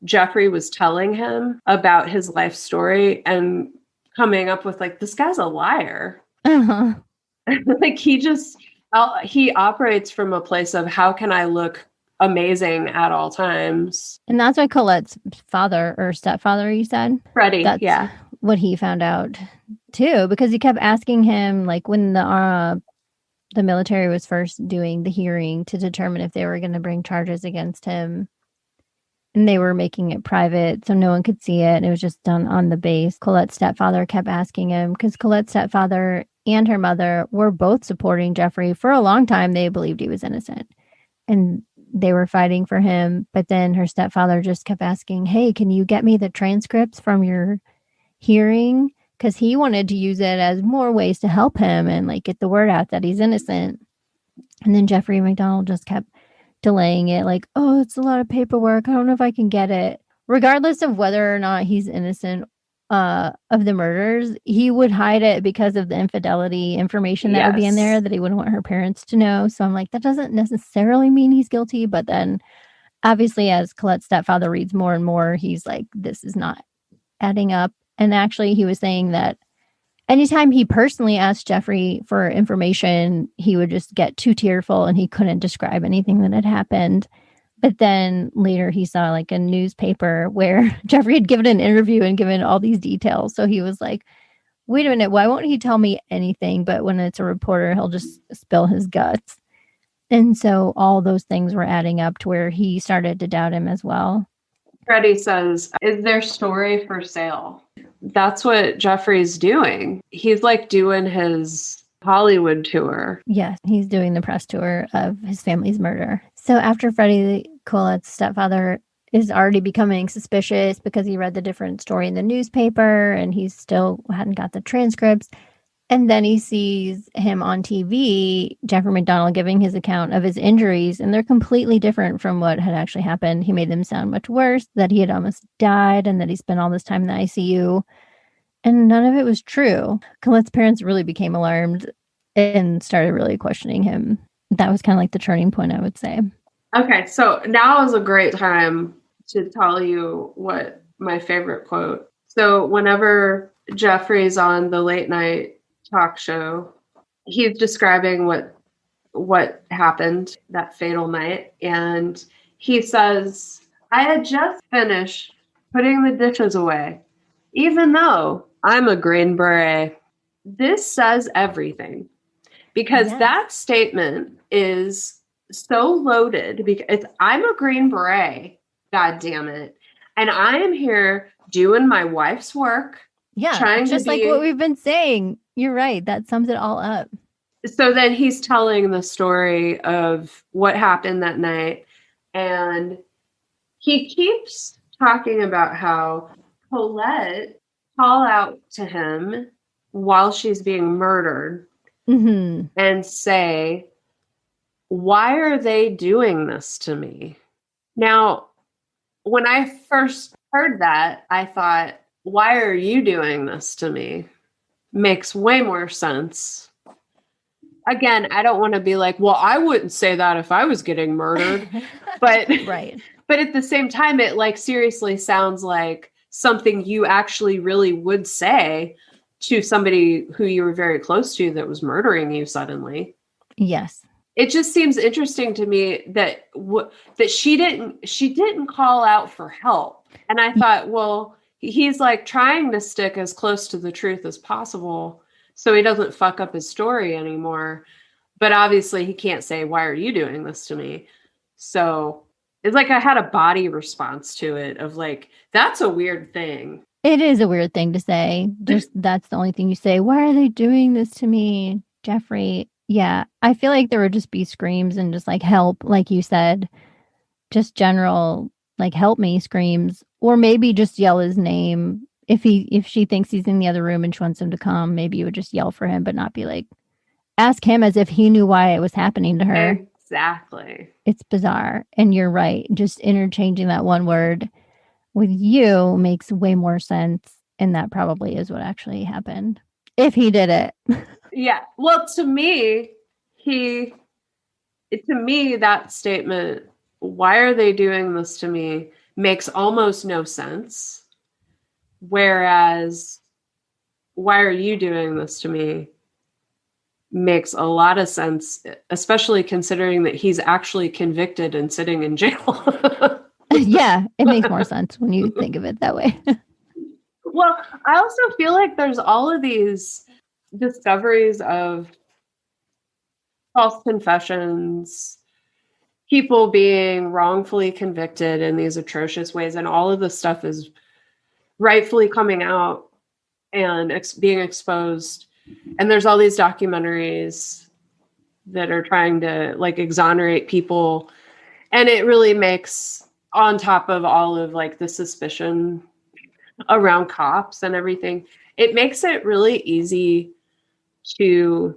Jeffrey was telling him about his life story and coming up with like, this guy's a liar. Uh-huh. Like he operates from a place of how can I look amazing at all times. And that's why Colette's father or stepfather, you said? Freddie, that's what he found out too, because he kept asking him, like when the military was first doing the hearing to determine if they were going to bring charges against him. And they were making it private so no one could see it. It was just done on the base. Colette's stepfather kept asking him, because Colette's stepfather and her mother were both supporting Jeffrey. For a long time, they believed he was innocent. And they were fighting for him. But then her stepfather just kept asking, hey, can you get me the transcripts from your hearing? Because he wanted to use it as more ways to help him and like get the word out that he's innocent. And then Jeffrey MacDonald just kept delaying it, like, oh, it's a lot of paperwork. I don't know if I can get it. Regardless of whether or not he's innocent of the murders, he would hide it because of the infidelity information that would be in there that he wouldn't want her parents to know. So I'm like, that doesn't necessarily mean he's guilty. But then obviously, as Colette's stepfather reads more and more, he's like, this is not adding up. And actually, he was saying that anytime he personally asked Jeffrey for information, he would just get too tearful and he couldn't describe anything that had happened. But then later he saw like a newspaper where Jeffrey had given an interview and given all these details. So he was like, wait a minute, why won't he tell me anything? But when it's a reporter, he'll just spill his guts. And so all those things were adding up to where he started to doubt him as well. Freddie says, is their story for sale? That's what Jeffrey's doing. He's like doing his Hollywood tour. Yes, he's doing the press tour of his family's murder. So after Freddie, Colette's stepfather, is already becoming suspicious because he read the different story in the newspaper and he still hadn't got the transcripts. And then he sees him on TV, Jeffrey MacDonald, giving his account of his injuries, and they're completely different from what had actually happened. He made them sound much worse, that he had almost died and that he spent all this time in the ICU. And none of it was true. Colette's parents really became alarmed and started really questioning him. That was kind of like the turning point, I would say. Okay, so now is a great time to tell you what my favorite quote. So whenever Jeffrey's on the late night talk show, he's describing what happened that fatal night, and he says, I had just finished putting the dishes away, even though I'm a Green Beret. This says everything, because that statement is so loaded, because I'm a Green Beret, God damn it, and I am here doing my wife's work. Yeah, just like what we've been saying. You're right. That sums it all up. So then he's telling the story of what happened that night. And he keeps talking about how Colette call out to him while she's being murdered and say, why are they doing this to me? Now, when I first heard that, I thought, why are you doing this to me? Makes way more sense. Again, I don't want to be like, well, I wouldn't say that if I was getting murdered. But right. But at the same time, it like seriously sounds like something you actually really would say to somebody who you were very close to that was murdering you suddenly. Yes. It just seems interesting to me that that she didn't call out for help. And I thought, well, he's like trying to stick as close to the truth as possible so he doesn't fuck up his story anymore. But obviously he can't say, why are you doing this to me? So it's like I had a body response to it of like, that's a weird thing. It is a weird thing to say. Just that's the only thing you say. Why are they doing this to me, Jeffrey? Yeah, I feel like there would just be screams and just like help, like you said, just general like help me screams, or maybe just yell his name. If she thinks he's in the other room and she wants him to come, maybe you would just yell for him, but not be like, ask him as if he knew why it was happening to her. Exactly. It's bizarre. And you're right. Just interchanging that one word with you makes way more sense. And that probably is what actually happened. If he did it. Yeah. Well, to me, that statement, why are they doing this to me, makes almost no sense. Whereas, why are you doing this to me, makes a lot of sense, especially considering that he's actually convicted and sitting in jail. Yeah, it makes more sense when you think of it that way. Well, I also feel like there's all of these discoveries of false confessions, people being wrongfully convicted in these atrocious ways, and all of this stuff is rightfully coming out and being exposed. And there's all these documentaries that are trying to like exonerate people. And it really makes, on top of all of like the suspicion around cops and everything, it makes it really easy to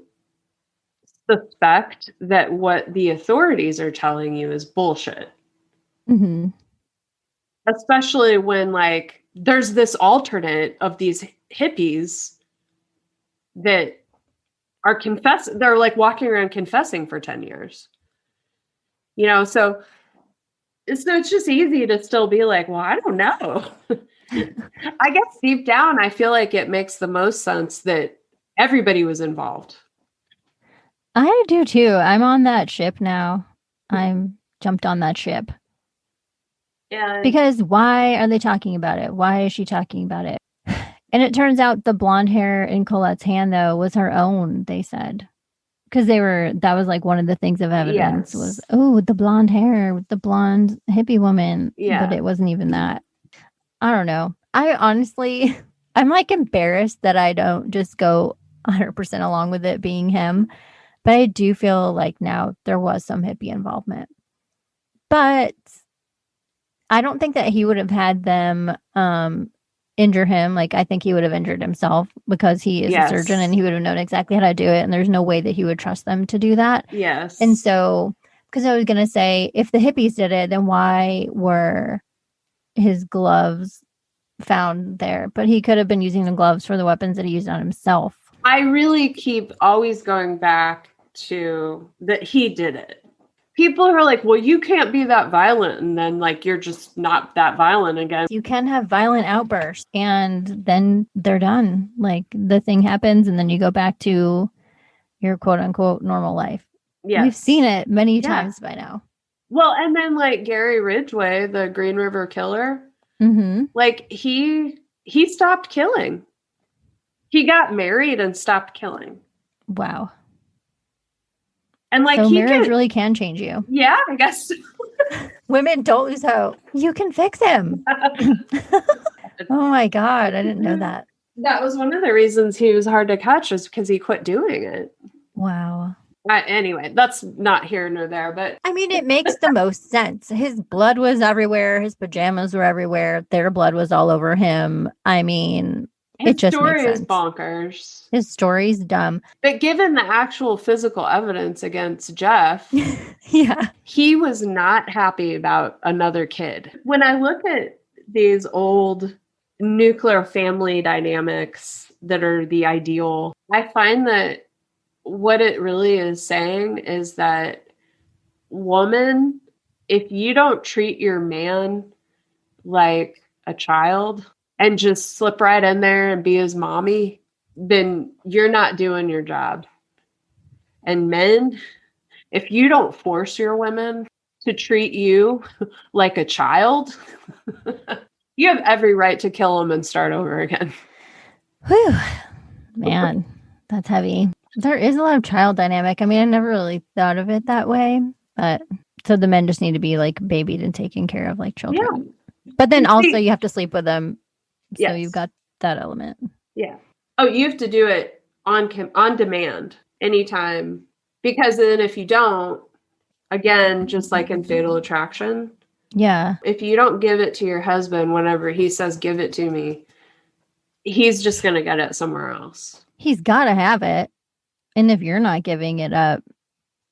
suspect that what the authorities are telling you is bullshit. Mm-hmm. Especially when like there's this alternate of these hippies that are they're like walking around confessing for 10 years. So it's just easy to still be like, well, I don't know. I guess deep down, I feel like it makes the most sense that everybody was involved. I do too. I'm on that ship now. I'm jumped on that ship. Because why are they talking about it? Why is she talking about it? And it turns out the blonde hair in Colette's hand, though, was her own, they said. Because that was like one of the things of evidence was, the blonde hair with the blonde hippie woman. Yeah. But it wasn't even that. I don't know. I honestly, I'm like embarrassed that I don't just go 100% along with it being him. But I do feel like now there was some hippie involvement. But I don't think that he would have had them injure him. Like, I think he would have injured himself because he is a surgeon and he would have known exactly how to do it. And there's no way that he would trust them to do that. Yes. And so, because I was going to say, if the hippies did it, then why were his gloves found there? But he could have been using the gloves for the weapons that he used on himself. I really keep always going back to that he did it. People are like, well, you can't be that violent. And then like, you're just not that violent again. You can have violent outbursts and then they're done. Like the thing happens and then you go back to your quote unquote normal life. Yeah. We've seen it many times by now. Well, and then like Gary Ridgway, the Green River Killer, like he stopped killing. He got married and stopped killing. Wow. And like so marriage really can change you. Yeah, I guess. Women, don't lose hope. You can fix him. Oh my God, I didn't know that. That was one of the reasons he was hard to catch, was because he quit doing it. Wow. Anyway, that's not here nor there, but I mean, it makes the most sense. His blood was everywhere. His pajamas were everywhere. Their blood was all over him. I mean, his story is bonkers. His story's dumb. But given the actual physical evidence against Jeff, he was not happy about another kid. When I look at these old nuclear family dynamics that are the ideal, I find that what it really is saying is that, woman, if you don't treat your man like a child and just slip right in there and be his mommy, then you're not doing your job. And men, if you don't force your women to treat you like a child, you have every right to kill them and start over again. Whew. Man, that's heavy. There is a lot of child dynamic. I mean, I never really thought of it that way, but so the men just need to be like babied and taken care of like children. Yeah. But then also you have to sleep with them. So you've got that element. Yeah. Oh, you have to do it on demand anytime, because then if you don't, again, just like in Fatal Attraction. Yeah. If you don't give it to your husband whenever he says, give it to me, he's just going to get it somewhere else. He's got to have it. And if you're not giving it up,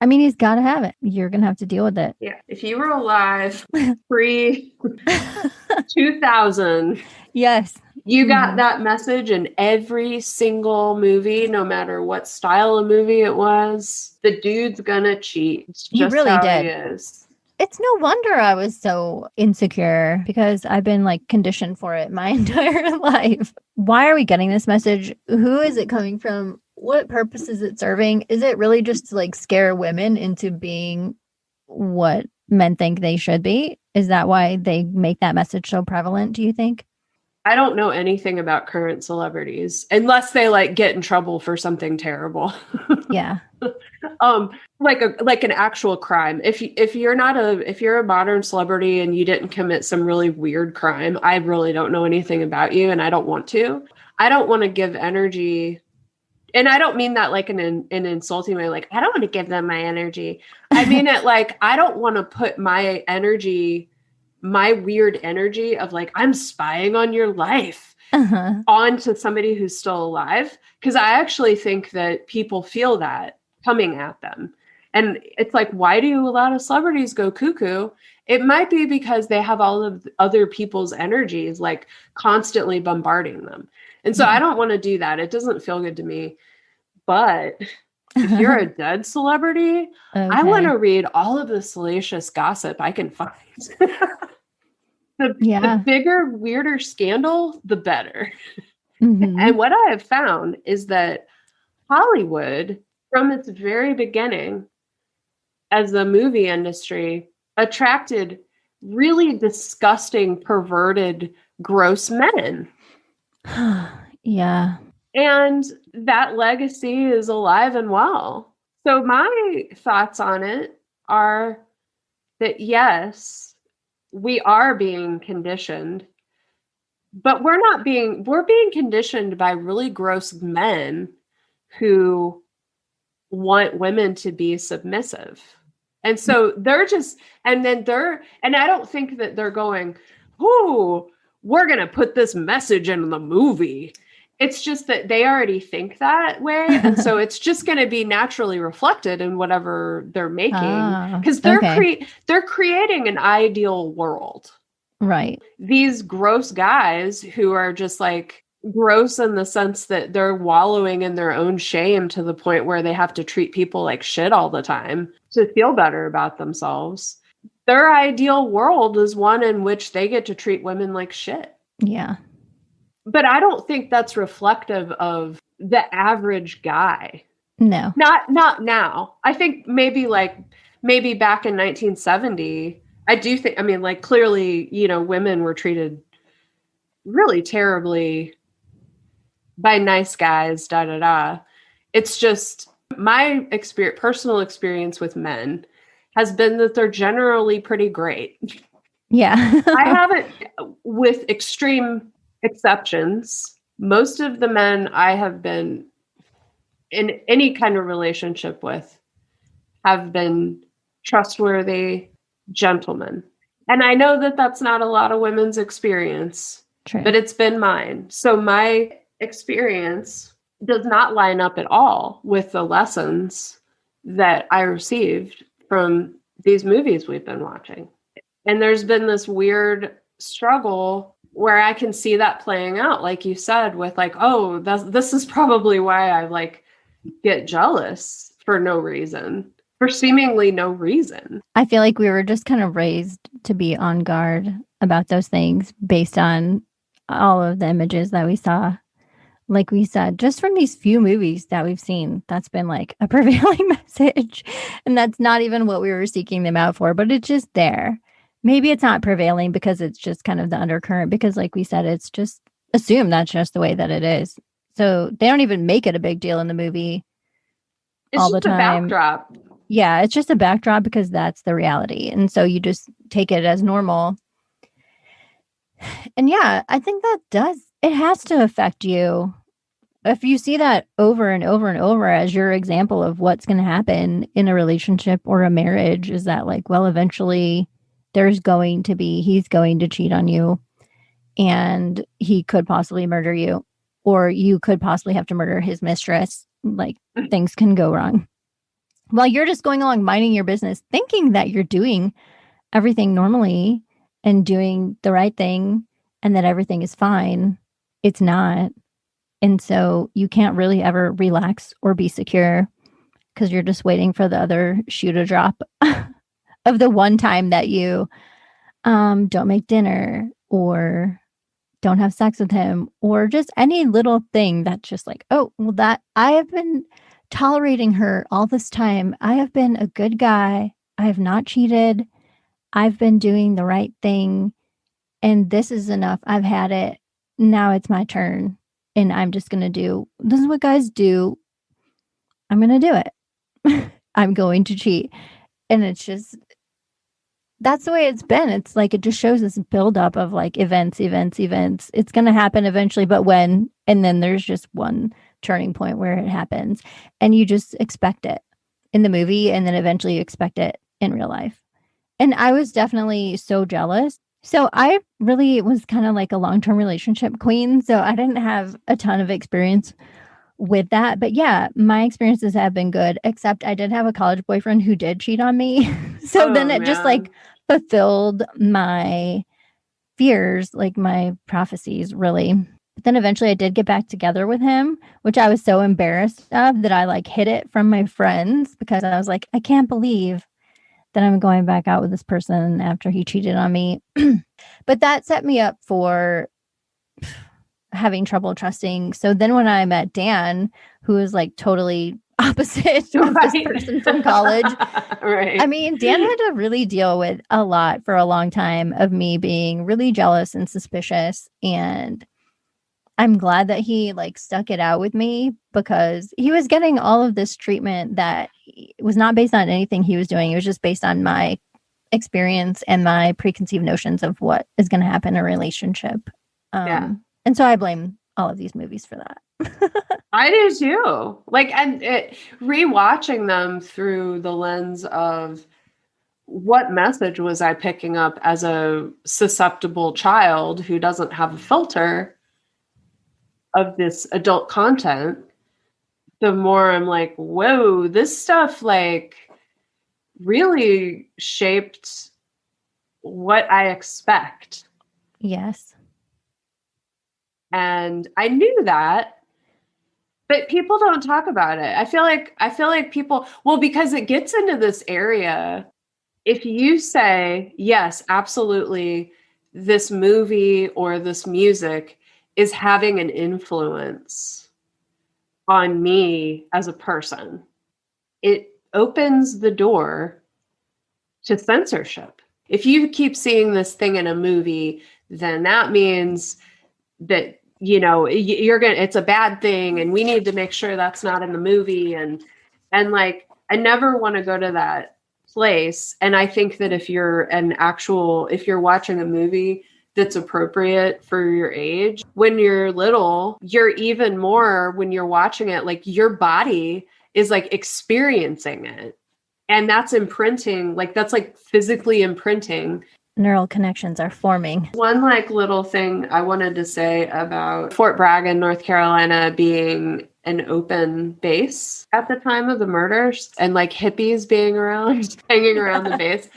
I mean, he's got to have it. You're going to have to deal with it. Yeah. If you were alive pre-2000, yes, you got that message in every single movie, no matter what style of movie it was. The dude's going to cheat. He really did. He is. It's no wonder I was so insecure, because I've been like conditioned for it my entire life. Why are we getting this message? Who is it coming from? What purpose is it serving? Is it really just to like scare women into being what men think they should be? Is that why they make that message so prevalent, do you think? I don't know anything about current celebrities unless they like get in trouble for something terrible. Yeah. Like an actual crime. If you're a modern celebrity and you didn't commit some really weird crime, I really don't know anything about you, and I don't want to. I don't want to give energy, and I don't mean that like in an insulting way. Like, I don't want to give them my energy. I mean it like, I don't want to put my energy, my weird energy of like, I'm spying on your life onto somebody who's still alive. Because I actually think that people feel that coming at them. And it's like, why do a lot of celebrities go cuckoo? It might be because they have all of other people's energies like constantly bombarding them. And so I don't want to do that. It doesn't feel good to me. But if you're a dead celebrity, I want to read all of the salacious gossip I can find. The bigger, weirder scandal, the better. And what I have found is that Hollywood, from its very beginning as the movie industry, attracted really disgusting, perverted, gross men. Yeah. And that legacy is alive and well. So my thoughts on it are that, yes, we are being conditioned, but we're being conditioned by really gross men who want women to be submissive. And so they're just, and I don't think that they're going, oh, we're going to put this message in the movie. It's just that they already think that way. And so it's just going to be naturally reflected in whatever they're making, because they're creating an ideal world. Right. These gross guys who are just like gross in the sense that they're wallowing in their own shame to the point where they have to treat people like shit all the time to feel better about themselves. Their ideal world is one in which they get to treat women like shit. Yeah. But I don't think that's reflective of the average guy. No. Not now. I think maybe back in 1970, I do think, I mean, like, clearly, you know, women were treated really terribly by nice guys, It's just my personal experience with men has been that they're generally pretty great. Yeah. I haven't, with extreme exceptions, most of the men I have been in any kind of relationship with have been trustworthy gentlemen. And I know that that's not a lot of women's experience, but it's been mine. So my experience does not line up at all with the lessons that I received from these movies we've been watching. And there's been this weird struggle where I can see that playing out, like you said, with like, oh, this is probably why I like get jealous for no reason, for seemingly no reason. I feel like we were just kind of raised to be on guard about those things based on all of the images that we saw. Like we said, just from these few movies that we've seen, that's been like a prevailing message. And that's not even what we were seeking them out for, but it's just there. Maybe it's not prevailing because it's just kind of the undercurrent, because like we said, it's just assumed that's just the way that it is. So they don't even make it a big deal in the movie. It's all the time. A backdrop. Yeah, it's just a backdrop because that's the reality. And so you just take it as normal. And yeah, I think it has to affect you. If you see that over and over and over as your example of what's going to happen in a relationship or a marriage, is that like, well, eventually he's going to cheat on you and he could possibly murder you, or you could possibly have to murder his mistress. Like, things can go wrong. While you're just going along minding your business, thinking that you're doing everything normally and doing the right thing and that everything is fine, it's not. And so you can't really ever relax or be secure because you're just waiting for the other shoe to drop of the one time that you don't make dinner or don't have sex with him, or just any little thing that's just like, oh, well, that I have been tolerating her all this time. I have been a good guy. I have not cheated. I've been doing the right thing. And this is enough. I've had it. Now it's my turn. And I'm just going to this is what guys do. I'm going to do it. I'm going to cheat. And it's just, that's the way it's been. It's like, it just shows this buildup of like events. It's going to happen eventually, but when? And then there's just one turning point where it happens. And you just expect it in the movie. And then eventually you expect it in real life. And I was definitely so jealous. So I really was kind of like a long-term relationship queen. So I didn't have a ton of experience with that. But yeah, my experiences have been good, except I did have a college boyfriend who did cheat on me. So then it just like fulfilled my fears, like my prophecies, really. But then eventually I did get back together with him, which I was so embarrassed of that I like hid it from my friends because I was like, I can't believe that I'm going back out with this person after he cheated on me. But that set me up for having trouble trusting. So then when I met Dan, who was like totally opposite of this person from college, right. I mean, Dan had to really deal with a lot for a long time of me being really jealous and suspicious. And I'm glad that he like stuck it out with me because he was getting all of this treatment that was not based on anything he was doing. It was just based on my experience and my preconceived notions of what is going to happen in a relationship. And so I blame all of these movies for that. I do too. Like, and rewatching them through the lens of what message was I picking up as a susceptible child who doesn't have a filter of this adult content, the more I'm like, whoa, this stuff like really shaped what I expect. Yes. And I knew that, but people don't talk about it. I feel like people, well, because it gets into this area. If you say, yes, absolutely, this movie or this music is having an influence on me as a person, it opens the door to censorship. If you keep seeing this thing in a movie, then that means that, you know, it's a bad thing and we need to make sure that's not in the movie. And like, I never want to go to that place. And I think that if you're watching a movie that's appropriate for your age, when you're little, you're even more, when you're watching it, like your body is like experiencing it. And that's imprinting, like that's like physically imprinting. Neural connections are forming. One like little thing I wanted to say about Fort Bragg in North Carolina being an open base at the time of the murders and like hippies being around, hanging around the base.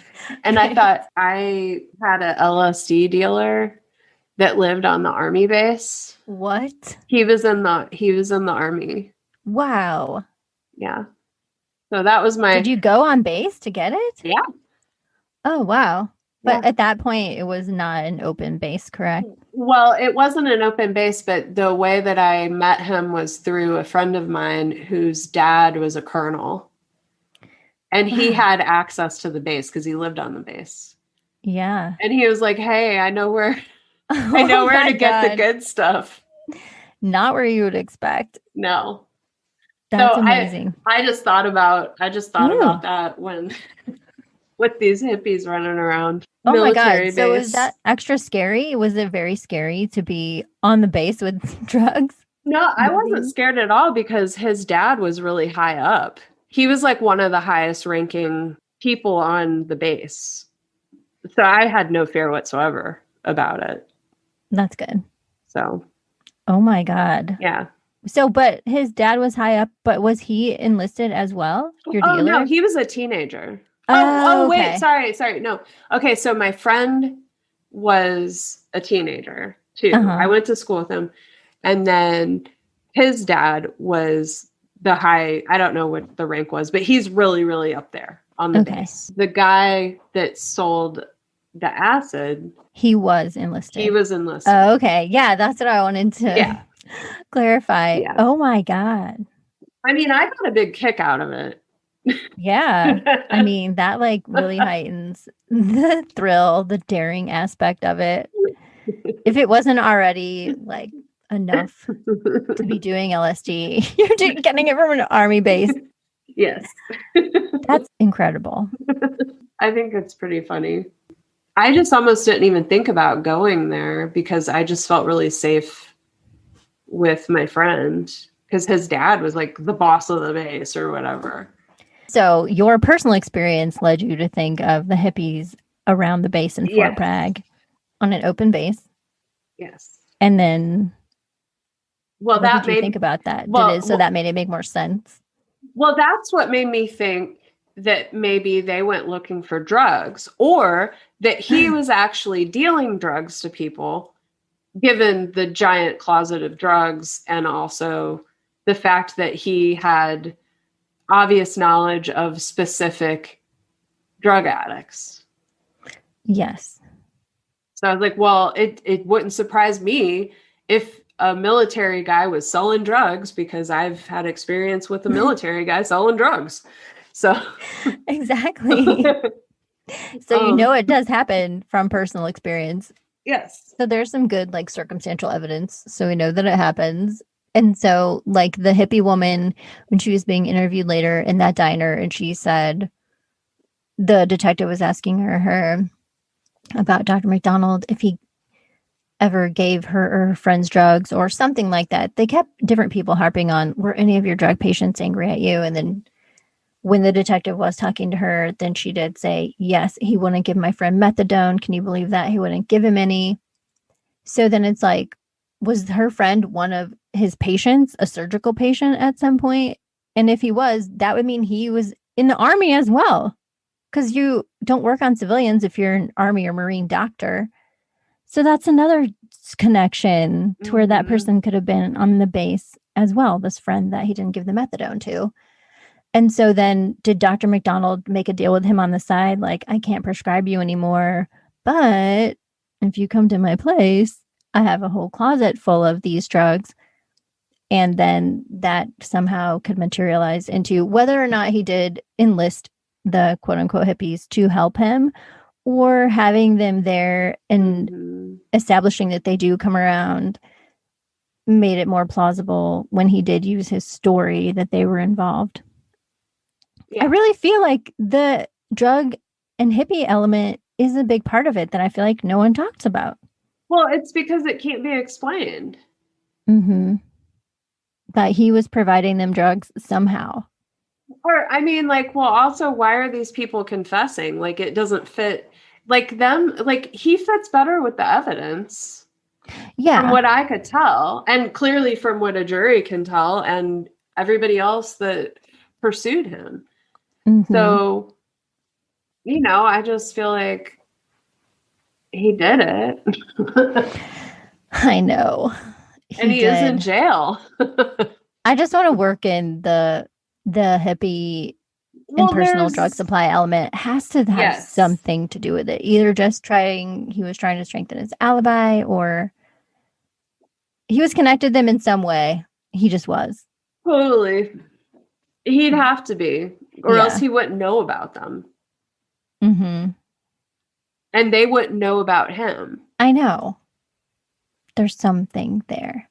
And I thought I had a LSD dealer that lived on the army base. What? He was in the army. Wow. Yeah. So that was my... Did you go on base to get it? Yeah. Oh, wow. But at that point, it was not an open base, correct? Well, it wasn't an open base, but the way that I met him was through a friend of mine whose dad was a colonel. And he had access to the base because he lived on the base. Yeah. And he was like, hey, I know where to get the good stuff. Not where you would expect. No. That's amazing. I just thought about that when with these hippies running around. Oh my God. Base. So is that extra scary? Was it very scary to be on the base with drugs? No, I wasn't scared at all because his dad was really high up. He was like one of the highest ranking people on the base. So I had no fear whatsoever about it. That's good. So. Oh my God. Yeah. So, but his dad was high up, but was he enlisted as well? Your dealer? Oh, no, he was a teenager. Okay. Wait, sorry. No. Okay, so my friend was a teenager too. I went to school with him. And then his dad was I don't know what the rank was, but he's really, really up there on the base. The guy that sold the acid. He was enlisted. Oh, okay. Yeah, that's what I wanted to clarify. Yeah. Oh my God. I mean, I got a big kick out of it. Yeah. I mean, that like really heightens the thrill, the daring aspect of it. If it wasn't already like enough to be doing LSD, you're getting it from an army base. Yes. That's incredible. I think it's pretty funny. I just almost didn't even think about going there because I just felt really safe with my friend because his dad was like the boss of the base or whatever. So your personal experience led you to think of the hippies around the base in Fort Bragg on an open base. Yes. And then Well, What did you think about that? That made it make more sense? Well, that's what made me think that maybe they went looking for drugs, or that he was actually dealing drugs to people, given the giant closet of drugs, and also the fact that he had obvious knowledge of specific drug addicts. Yes. So I was like, well, it wouldn't surprise me if a military guy was selling drugs, because I've had experience with a military guy selling drugs. So exactly. So it does happen from personal experience. Yes. So there's some good like circumstantial evidence. So we know that it happens. And so like the hippie woman, when she was being interviewed later in that diner, and she said the detective was asking her about Dr. MacDonald, if he ever gave her or her friends drugs or something like that. They kept different people harping on, were any of your drug patients angry at you? And then when the detective was talking to her, then she did say, yes, he wouldn't give my friend methadone. Can you believe that? He wouldn't give him any. So then it's like, was her friend one of his patients, a surgical patient at some point? And if he was, that would mean he was in the Army as well, because you don't work on civilians if you're an Army or Marine doctor. So that's another connection to where that person could have been on the base as well, this friend that he didn't give the methadone to. And so then did Dr. MacDonald make a deal with him on the side? Like, I can't prescribe you anymore, but if you come to my place, I have a whole closet full of these drugs. And then that somehow could materialize into whether or not he did enlist the quote unquote hippies to help him, or having them there and establishing that they do come around made it more plausible when he did use his story that they were involved. Yeah. I really feel like the drug and hippie element is a big part of it that I feel like no one talks about. Well, it's because it can't be explained. That he was providing them drugs somehow. Or, I mean, like, well, also, why are these people confessing? Like, it doesn't fit. Like, them, like, he fits better with the evidence. Yeah. From what I could tell. And clearly from what a jury can tell, and everybody else that pursued him. So, I just feel like he did it. I know. He is in jail. I just want to work in the hippie and personal drug supply element. Has to have something to do with it. Either just he was trying to strengthen his alibi, or he was connected them in some way. He just was. Totally. He'd have to be, or else he wouldn't know about them. And they wouldn't know about him. I know. There's something there.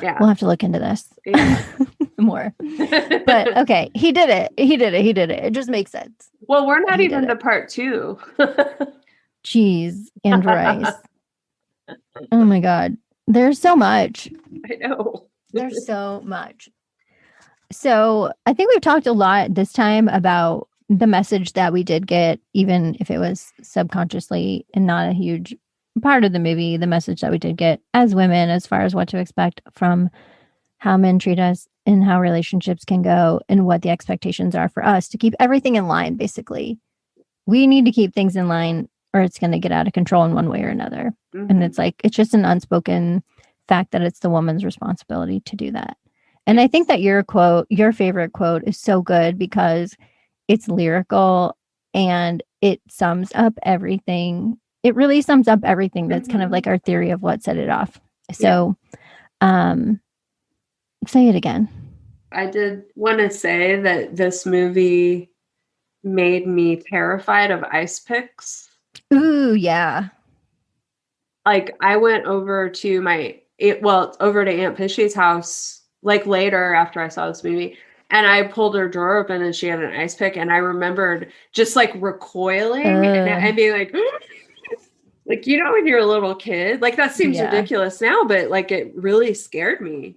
Yeah. We'll have to look into this more. But okay, he did it. It just makes sense. Well, we're not even to part 2. Cheese and rice. Oh my God. There's so much. I know. There's so much. So I think we've talked a lot this time about the message that we did get, even if it was subconsciously and not a huge part of the movie, the message that we did get as women, as far as what to expect from how men treat us and how relationships can go and what the expectations are for us to keep everything in line. Basically, we need to keep things in line or it's going to get out of control in one way or another. And it's like, it's just an unspoken fact that it's the woman's responsibility to do that. And I think that your favorite quote is so good because it's lyrical and it sums up everything. It really sums up everything that's kind of like our theory of what set it off. So, say it again. I did want to say that this movie made me terrified of ice picks. Ooh, yeah. Like, I went over to over to Aunt Pishy's house, like later after I saw this movie, and I pulled her drawer open and she had an ice pick, and I remembered just like recoiling and being like, like, when you're a little kid, like that seems ridiculous now, but like it really scared me.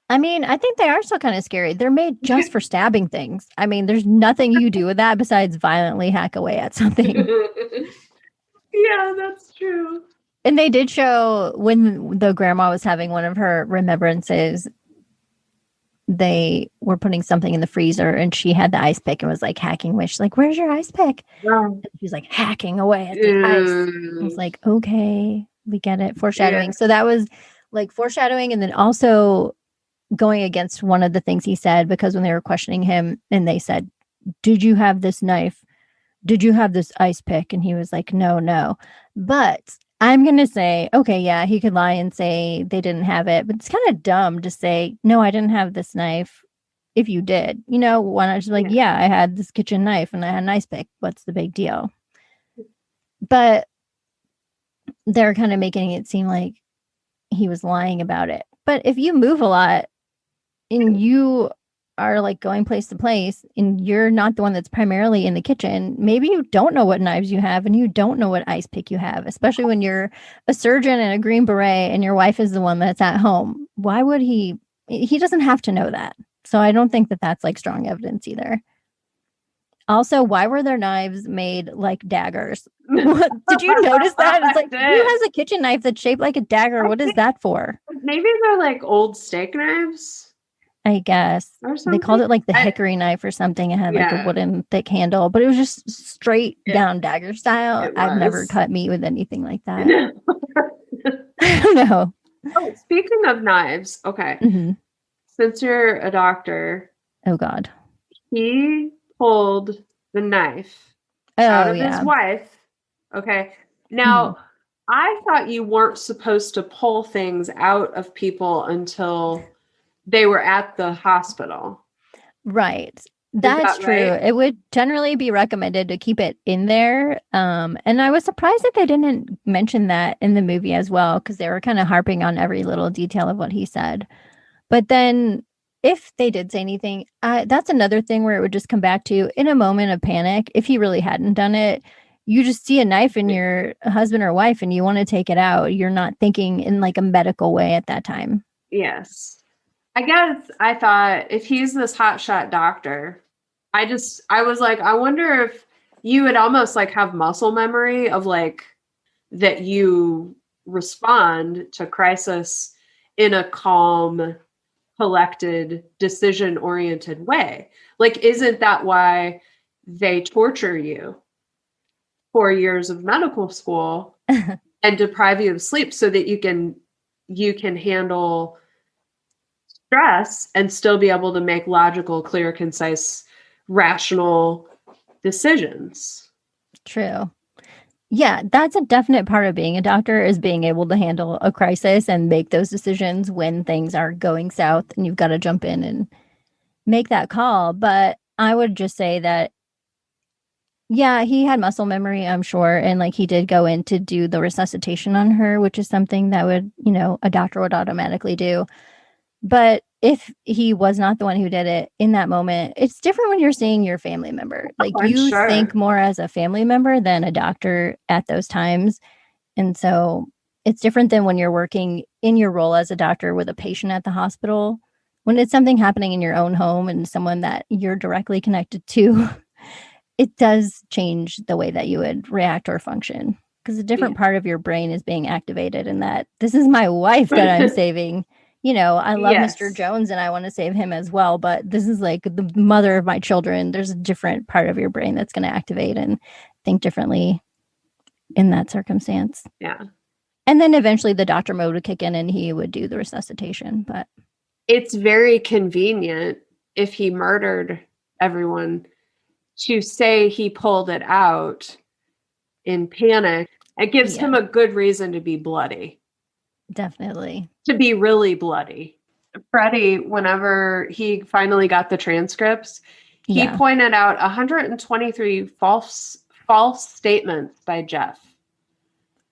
I mean, I think they are still kind of scary. They're made just for stabbing things. I mean, there's nothing you do with that besides violently hack away at something. Yeah, that's true. And they did show when the grandma was having one of her remembrances, they were putting something in the freezer and she had the ice pick and was like hacking away. She's like, where's your ice pick? And she's like hacking away at the ice. I was like, okay, we get it. Foreshadowing. Yeah. So that was like foreshadowing. And then also going against one of the things he said, because when they were questioning him and they said, did you have this knife? Did you have this ice pick? And he was like, no. But I'm going to say, okay, yeah, he could lie and say they didn't have it, but it's kind of dumb to say, no, I didn't have this knife. If you did, why not just like, yeah, I had this kitchen knife and I had an ice pick. What's the big deal? But they're kind of making it seem like he was lying about it. But if you move a lot and you are like going place to place and you're not the one that's primarily in the kitchen, maybe you don't know what knives you have and you don't know what ice pick you have, especially when you're a surgeon in a green beret and your wife is the one that's at home. Why would he doesn't have to know that. So I don't think that that's like strong evidence either. Also, why were their knives made like daggers? Did you notice that? It's like, who has a kitchen knife that's shaped like a dagger? What is that for? Maybe they're like old steak knives. I guess they called it like the hickory knife or something. It had like a wooden thick handle, but it was just straight down dagger style. I've never cut meat with anything like that. I don't know. Oh, speaking of knives, okay. Mm-hmm. Since you're a doctor. Oh, God. He pulled the knife out of his wife. Okay. Now, I thought you weren't supposed to pull things out of people until they were at the hospital. Right. That's true. Right? It would generally be recommended to keep it in there. And I was surprised that they didn't mention that in the movie as well, because they were kind of harping on every little detail of what he said. But then if they did say anything, that's another thing where it would just come back to, in a moment of panic, if he really hadn't done it, you just see a knife in your husband or wife and you want to take it out. You're not thinking in like a medical way at that time. Yes. I guess I thought if he's this hotshot doctor, I was like, I wonder if you would almost like have muscle memory of like that you respond to crisis in a calm, collected, decision-oriented way. Like, isn't that why they torture you 4 years of medical school and deprive you of sleep so that you can handle stress and still be able to make logical, clear, concise, rational decisions? True. Yeah, that's a definite part of being a doctor, is being able to handle a crisis and make those decisions when things are going south and you've got to jump in and make that call. But I would just say that, yeah, he had muscle memory, I'm sure. And like he did go in to do the resuscitation on her, which is something that would, a doctor would automatically do. But if he was not the one who did it in that moment, it's different when you're seeing your family member. Like you think more as a family member than a doctor at those times. And so it's different than when you're working in your role as a doctor with a patient at the hospital. When it's something happening in your own home and someone that you're directly connected to, it does change the way that you would react or function, because a different part of your brain is being activated, and that this is my wife that I'm saving. I love Mr. Jones and I want to save him as well, but this is like the mother of my children. There's a different part of your brain that's going to activate and think differently in that circumstance. Yeah. And then eventually the doctor mode would kick in and he would do the resuscitation. But it's very convenient if he murdered everyone to say he pulled it out in panic. It gives him a good reason to be bloody. Definitely. To be really bloody. Freddie, whenever he finally got the transcripts, he pointed out 123 false statements by Jeff.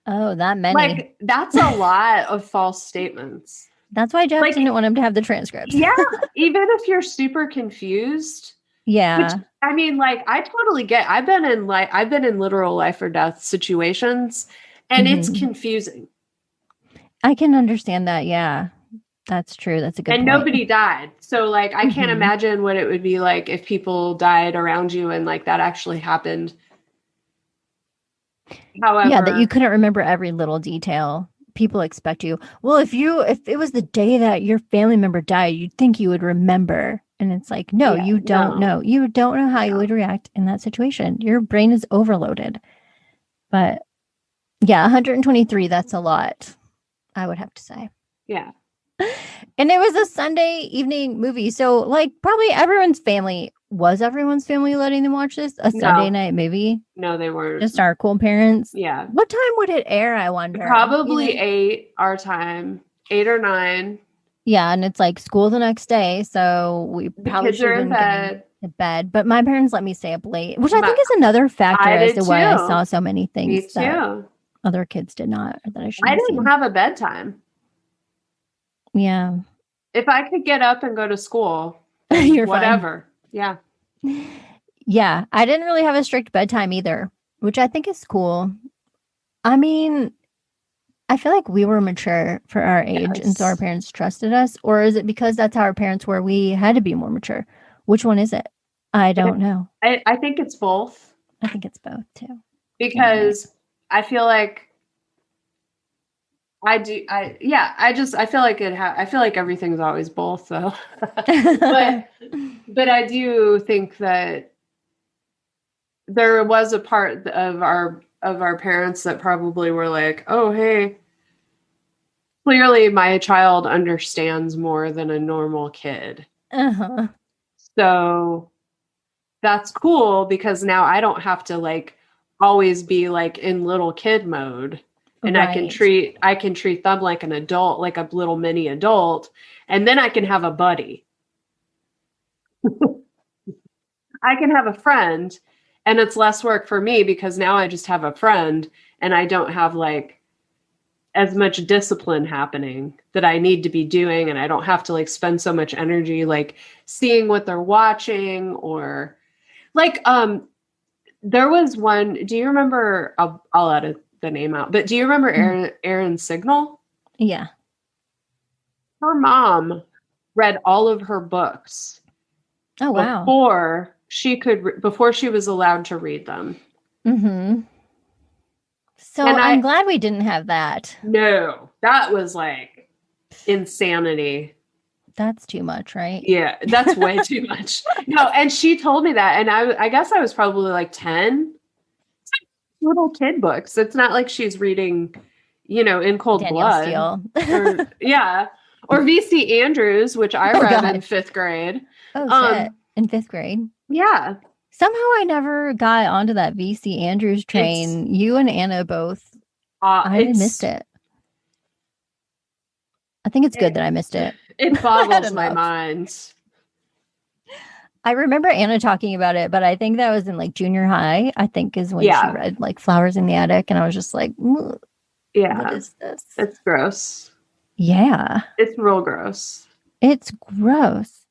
Oh, that many. Like, that's a lot of false statements. That's why Jeff didn't want him to have the transcripts. Yeah. Even if you're super confused. Yeah. Which, I mean, like, I totally get, I've been in literal life or death situations, and it's confusing. I can understand that. Yeah, that's true. That's a good point. And nobody died. So like, I can't imagine what it would be like if people died around you and like that actually happened. However, that you couldn't remember every little detail. People expect you. Well, if it was the day that your family member died, you'd think you would remember. And it's like, no, yeah, you don't know. You don't know how you would react in that situation. Your brain is overloaded. But yeah, 123, that's a lot, I would have to say. Yeah. And it was a Sunday evening movie. So, like, probably everyone's family letting them watch this? A Sunday night movie? No, they weren't. Just our cool parents? Yeah. What time would it air, I wonder? Probably 8 our time, 8 or 9. Yeah, and it's like school the next day. So we probably should have been to bed. But my parents let me stay up late, which I think is another factor as to why I saw so many things that other kids did not. Or that I didn't have a bedtime. Yeah. If I could get up and go to school, you're whatever. Fine. Yeah. Yeah. I didn't really have a strict bedtime either, which I think is cool. I mean, I feel like we were mature for our age, and so our parents trusted us. Or is it because that's how our parents were, we had to be more mature? Which one is it? I don't know. I think it's both. I think it's both too. Because I feel like I feel like I feel like everything's always both though. but I do think that there was a part of our parents that probably were like, oh, hey, clearly my child understands more than a normal kid. Uh-huh. So that's cool because now I don't have to like always be like in little kid mode. And I can treat them like an adult, like a little mini adult, and then I can have a buddy. I can have a friend, and it's less work for me because now I just have a friend and I don't have like as much discipline happening that I need to be doing, and I don't have to like spend so much energy like seeing what they're watching or like there was one, do you remember, I'll edit the name out, but do you remember Erin Signal? Yeah. Her mom read all of her books. Oh, wow. Before she was allowed to read them. Mm-hmm. So I'm glad we didn't have that. No, that was like insanity. That's too much, right? Yeah, that's way too much. No, and she told me that, and I guess I was probably like 10. Little kid books. It's not like she's reading, in cold blood. Or V.C. Andrews, which I read in 5th grade. Oh, shit. In 5th grade? Yeah. Somehow I never got onto that V.C. Andrews train. You and Anna both. I missed it. I think it's good that I missed it. It boggles my mind. I remember Anna talking about it, but I think that was in like junior high, I think is when she read like Flowers in the Attic. And I was just like, what is this? It's gross. Yeah. It's real gross. It's gross.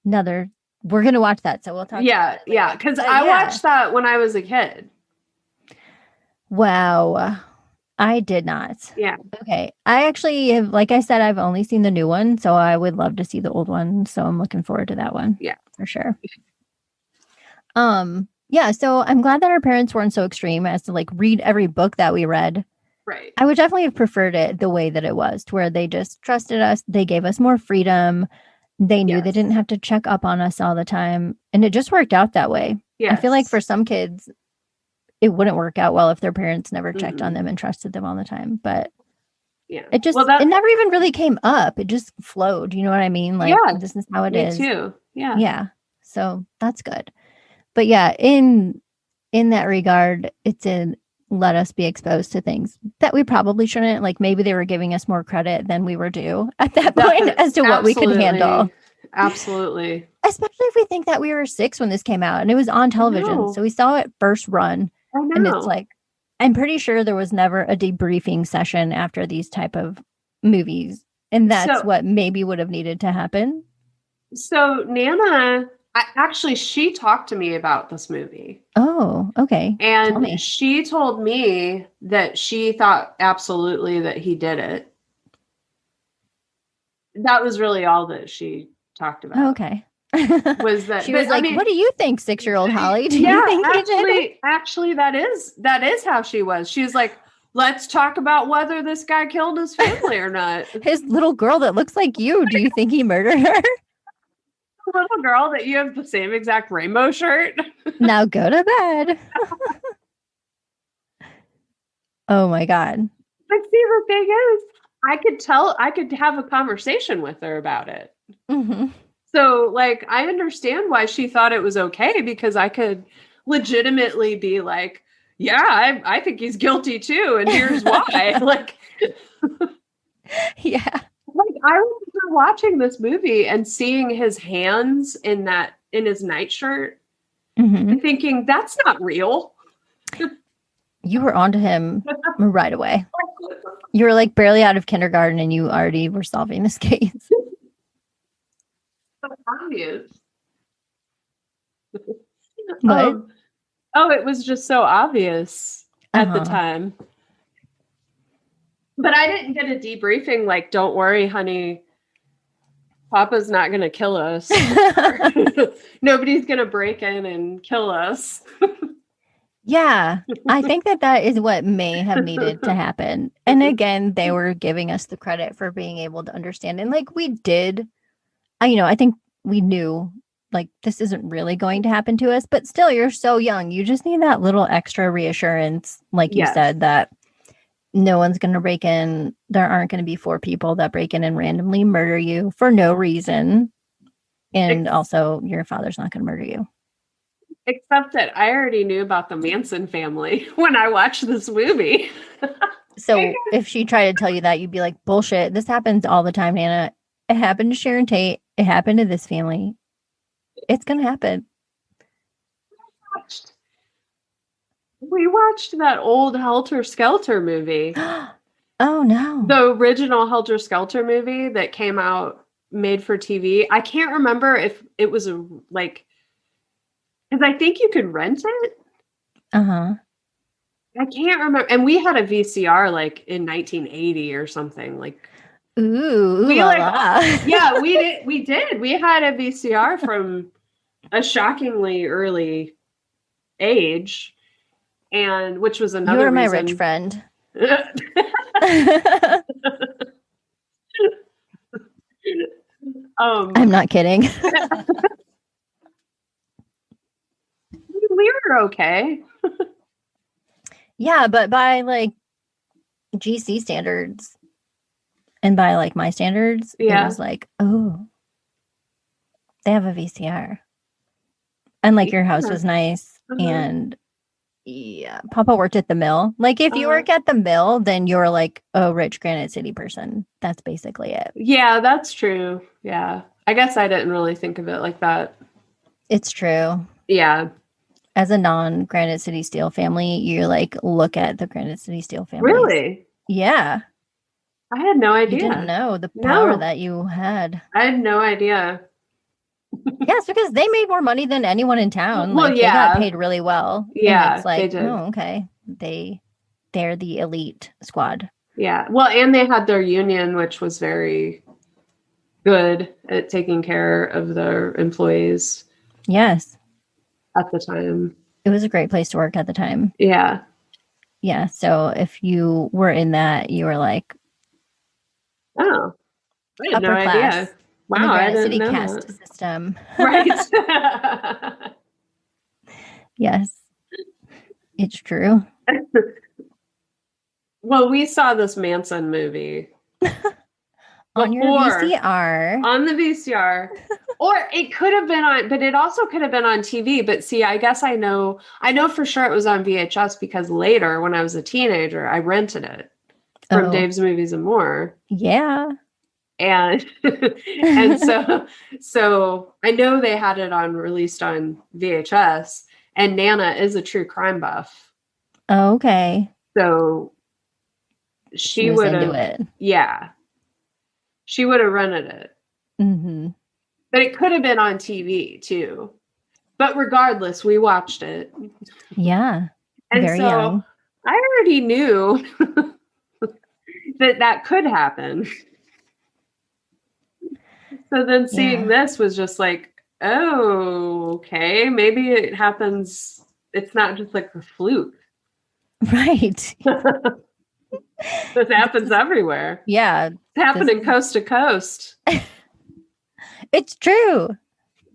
We're going to watch that. So we'll talk about it. Yeah. Because I watched that when I was a kid. Wow. I did not. Yeah. Okay. I actually have, like I said, I've only seen the new one, so I would love to see the old one. So I'm looking forward to that one. Yeah. For sure. Yeah, so I'm glad that our parents weren't so extreme as to like read every book that we read. Right. I would definitely have preferred it the way that it was, to where they just trusted us. They gave us more freedom. They knew they didn't have to check up on us all the time. And it just worked out that way. Yes. I feel like for some kids, it wouldn't work out well if their parents never checked on them and trusted them all the time. But it just, it never even really came up. It just flowed. You know what I mean? Like, this is how it is. Me too. Yeah. Yeah. So that's good. But yeah, in that regard, it's let us be exposed to things that we probably shouldn't. Like maybe they were giving us more credit than we were due at that point as to what we could handle. Absolutely. Especially if we think that we were 6 when this came out and it was on television. So we saw it first run. And it's like, I'm pretty sure there was never a debriefing session after these type of movies. And that's what maybe would have needed to happen. So Nana, she talked to me about this movie. Oh, okay. And she told me that she thought absolutely that he did it. That was really all that she talked about. Okay. Was that she was like, what do you think, 6-year-old Holly? Do you think he did it? Actually, that is how she was. She was like, let's talk about whether this guy killed his family or not. His little girl that looks like you. Do you think he murdered her? Little girl that you have the same exact rainbow shirt. Now go to bed. Oh my God. But see, the thing is, I could have a conversation with her about it. Mm-hmm. So, like, I understand why she thought it was okay, because I could legitimately be like, yeah, I think he's guilty too, and here's why. Like, yeah. Like, I remember watching this movie and seeing his hands in his nightshirt and thinking, that's not real. You were onto him right away. You were like barely out of kindergarten and you already were solving this case. So obvious. What? It was just so obvious at the time. But I didn't get a debriefing like, don't worry, honey, Papa's not going to kill us. Nobody's going to break in and kill us. Yeah, I think that is what may have needed to happen. And again, they were giving us the credit for being able to understand. And like we did, I think we knew like this isn't really going to happen to us, but still you're so young. You just need that little extra reassurance, like you said, that no one's going to break in. There aren't going to be 4 people that break in and randomly murder you for no reason. And also your father's not going to murder you. Except that I already knew about the Manson family when I watched this movie. So if she tried to tell you that, you'd be like, bullshit. This happens all the time, Nana. It happened to Sharon Tate. It happened to this family. It's going to happen. We watched that old Helter Skelter movie. Oh, no. The original Helter Skelter movie that came out, made for TV. I can't remember if it was because I think you could rent it. Uh-huh. I can't remember. And we had a VCR like in 1980 or something. Like, ooh, we yeah, we did. We had a VCR from a shockingly early age. And which was another You're my reason. rich friend. I'm not kidding. We were okay. Yeah, but by like GC standards and by like my standards, it was like, oh, they have a VCR. And like your house was nice. And yeah, Papa worked at the mill. Like if you work at the mill, then you're like a rich Granite City person. That's basically it. Yeah, that's true. Yeah. I guess I didn't really think of it like that. It's true. Yeah. As a non-Granite City Steel family, you like look at the Granite City Steel family. Really? Yeah. I had no idea. You didn't know the power that you had. I had no idea. Yes, because they made more money than anyone in town. Well, like they got paid really well. Yeah, and it's like, they did. Oh, okay. They're the elite squad. Yeah. Well, and they had their union, which was very good at taking care of their employees. Yes. At the time. It was a great place to work at the time. Yeah. Yeah. So if you were in that, you were like, oh, I had no idea. Wow, in the Granite City know caste that. system. Right. Yes. It's true. Well, we saw this Manson movie. On your VCR. On the VCR. Or it could have been on, but it also could have been on TV. But see, I guess I know for sure it was on VHS because later when I was a teenager, I rented it from Dave's Movies and More. Yeah. And and so I know they had it released on VHS, and Nana is a true crime buff. Okay. So she would have, yeah, she would have rented it. Mm-hmm. But it could have been on TV too. But regardless, we watched it. Yeah. And very young. I already knew that could happen. So then seeing this was just like, oh, okay. Maybe it happens. It's not just like a fluke. Right. This happens everywhere. Yeah. It's happening coast to coast. It's true.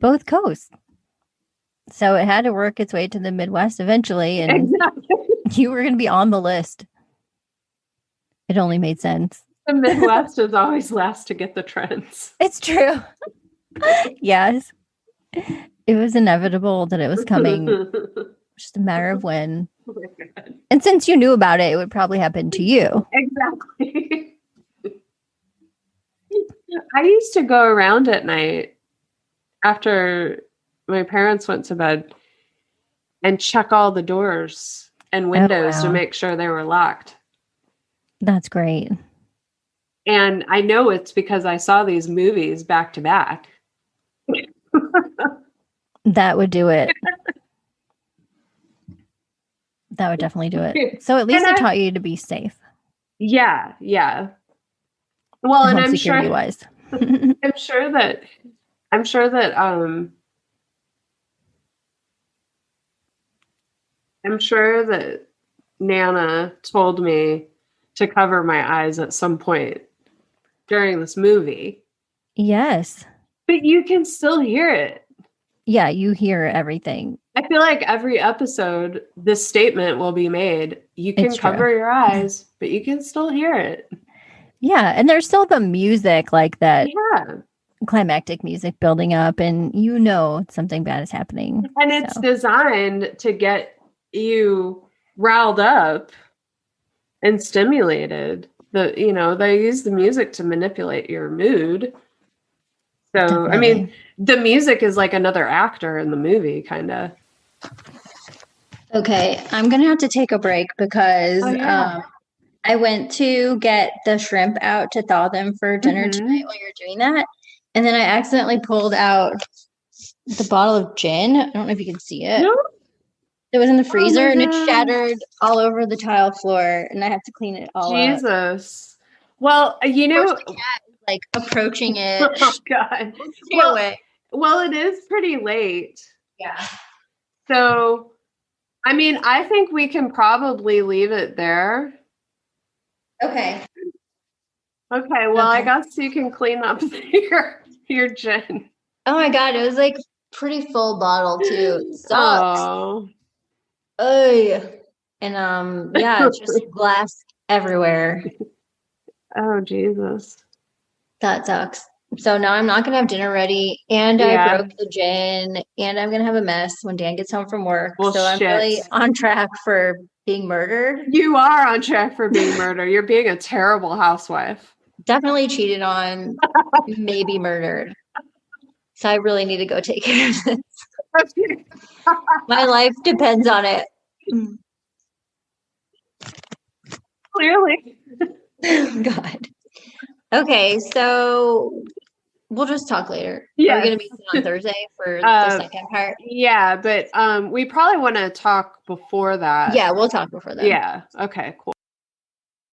Both coasts. So it had to work its way to the Midwest eventually, and Exactly. you were going to be on the list. It only made sense. The Midwest is always last to get the trends. It's true. Yes. It was inevitable that it was coming. Just a matter of when. Oh my God. And since you knew about it, it would probably happen to you. Exactly. I used to go around at night after my parents went to bed and check all the doors and windows to make sure they were locked. That's great. And I know it's because I saw these movies back to back. That would do it. That would definitely do it. So at least it taught you to be safe. Yeah, yeah. Well, and I'm security wise. I'm sure that Nana told me to cover my eyes at some point during this movie. Yes. But you can still hear it. Yeah, you hear everything. I feel like every episode, this statement will be made. You can cover your eyes, but you can still hear it. Yeah, and there's still the music like that. Yeah. Climactic music building up, and you know something bad is happening. And it's designed to get you riled up and stimulated. They use the music to manipulate your mood. So, definitely. I mean, the music is like another actor in the movie, kind of. Okay, I'm going to have to take a break because I went to get the shrimp out to thaw them for dinner tonight while you're doing that. And then I accidentally pulled out the bottle of gin. I don't know if you can see it. No. It was in the freezer and it shattered all over the tile floor, and I have to clean it all up. Jesus. Well, the cat is like approaching it. Oh God. Well, it is pretty late. Yeah. So, I mean, I think we can probably leave it there. Okay. Okay. Well, I guess you can clean up your gin. Oh my God, it was like pretty full bottle too. It sucks. Oh. And yeah, it's just glass everywhere. Oh Jesus. That sucks. So now I'm not gonna have dinner ready, and I broke the gin, and I'm gonna have a mess when Dan gets home from work. Well, so I'm really on track for being murdered. You are on track for being murdered. You're being a terrible housewife. Definitely cheated on, maybe murdered. So I really need to go take care of this. My life depends on it. Clearly. Oh, God. Okay, so we'll just talk later. Yeah. We're going to be on Thursday for the second part. Yeah, but we probably want to talk before that. Yeah, we'll talk before that. Yeah. Okay, cool.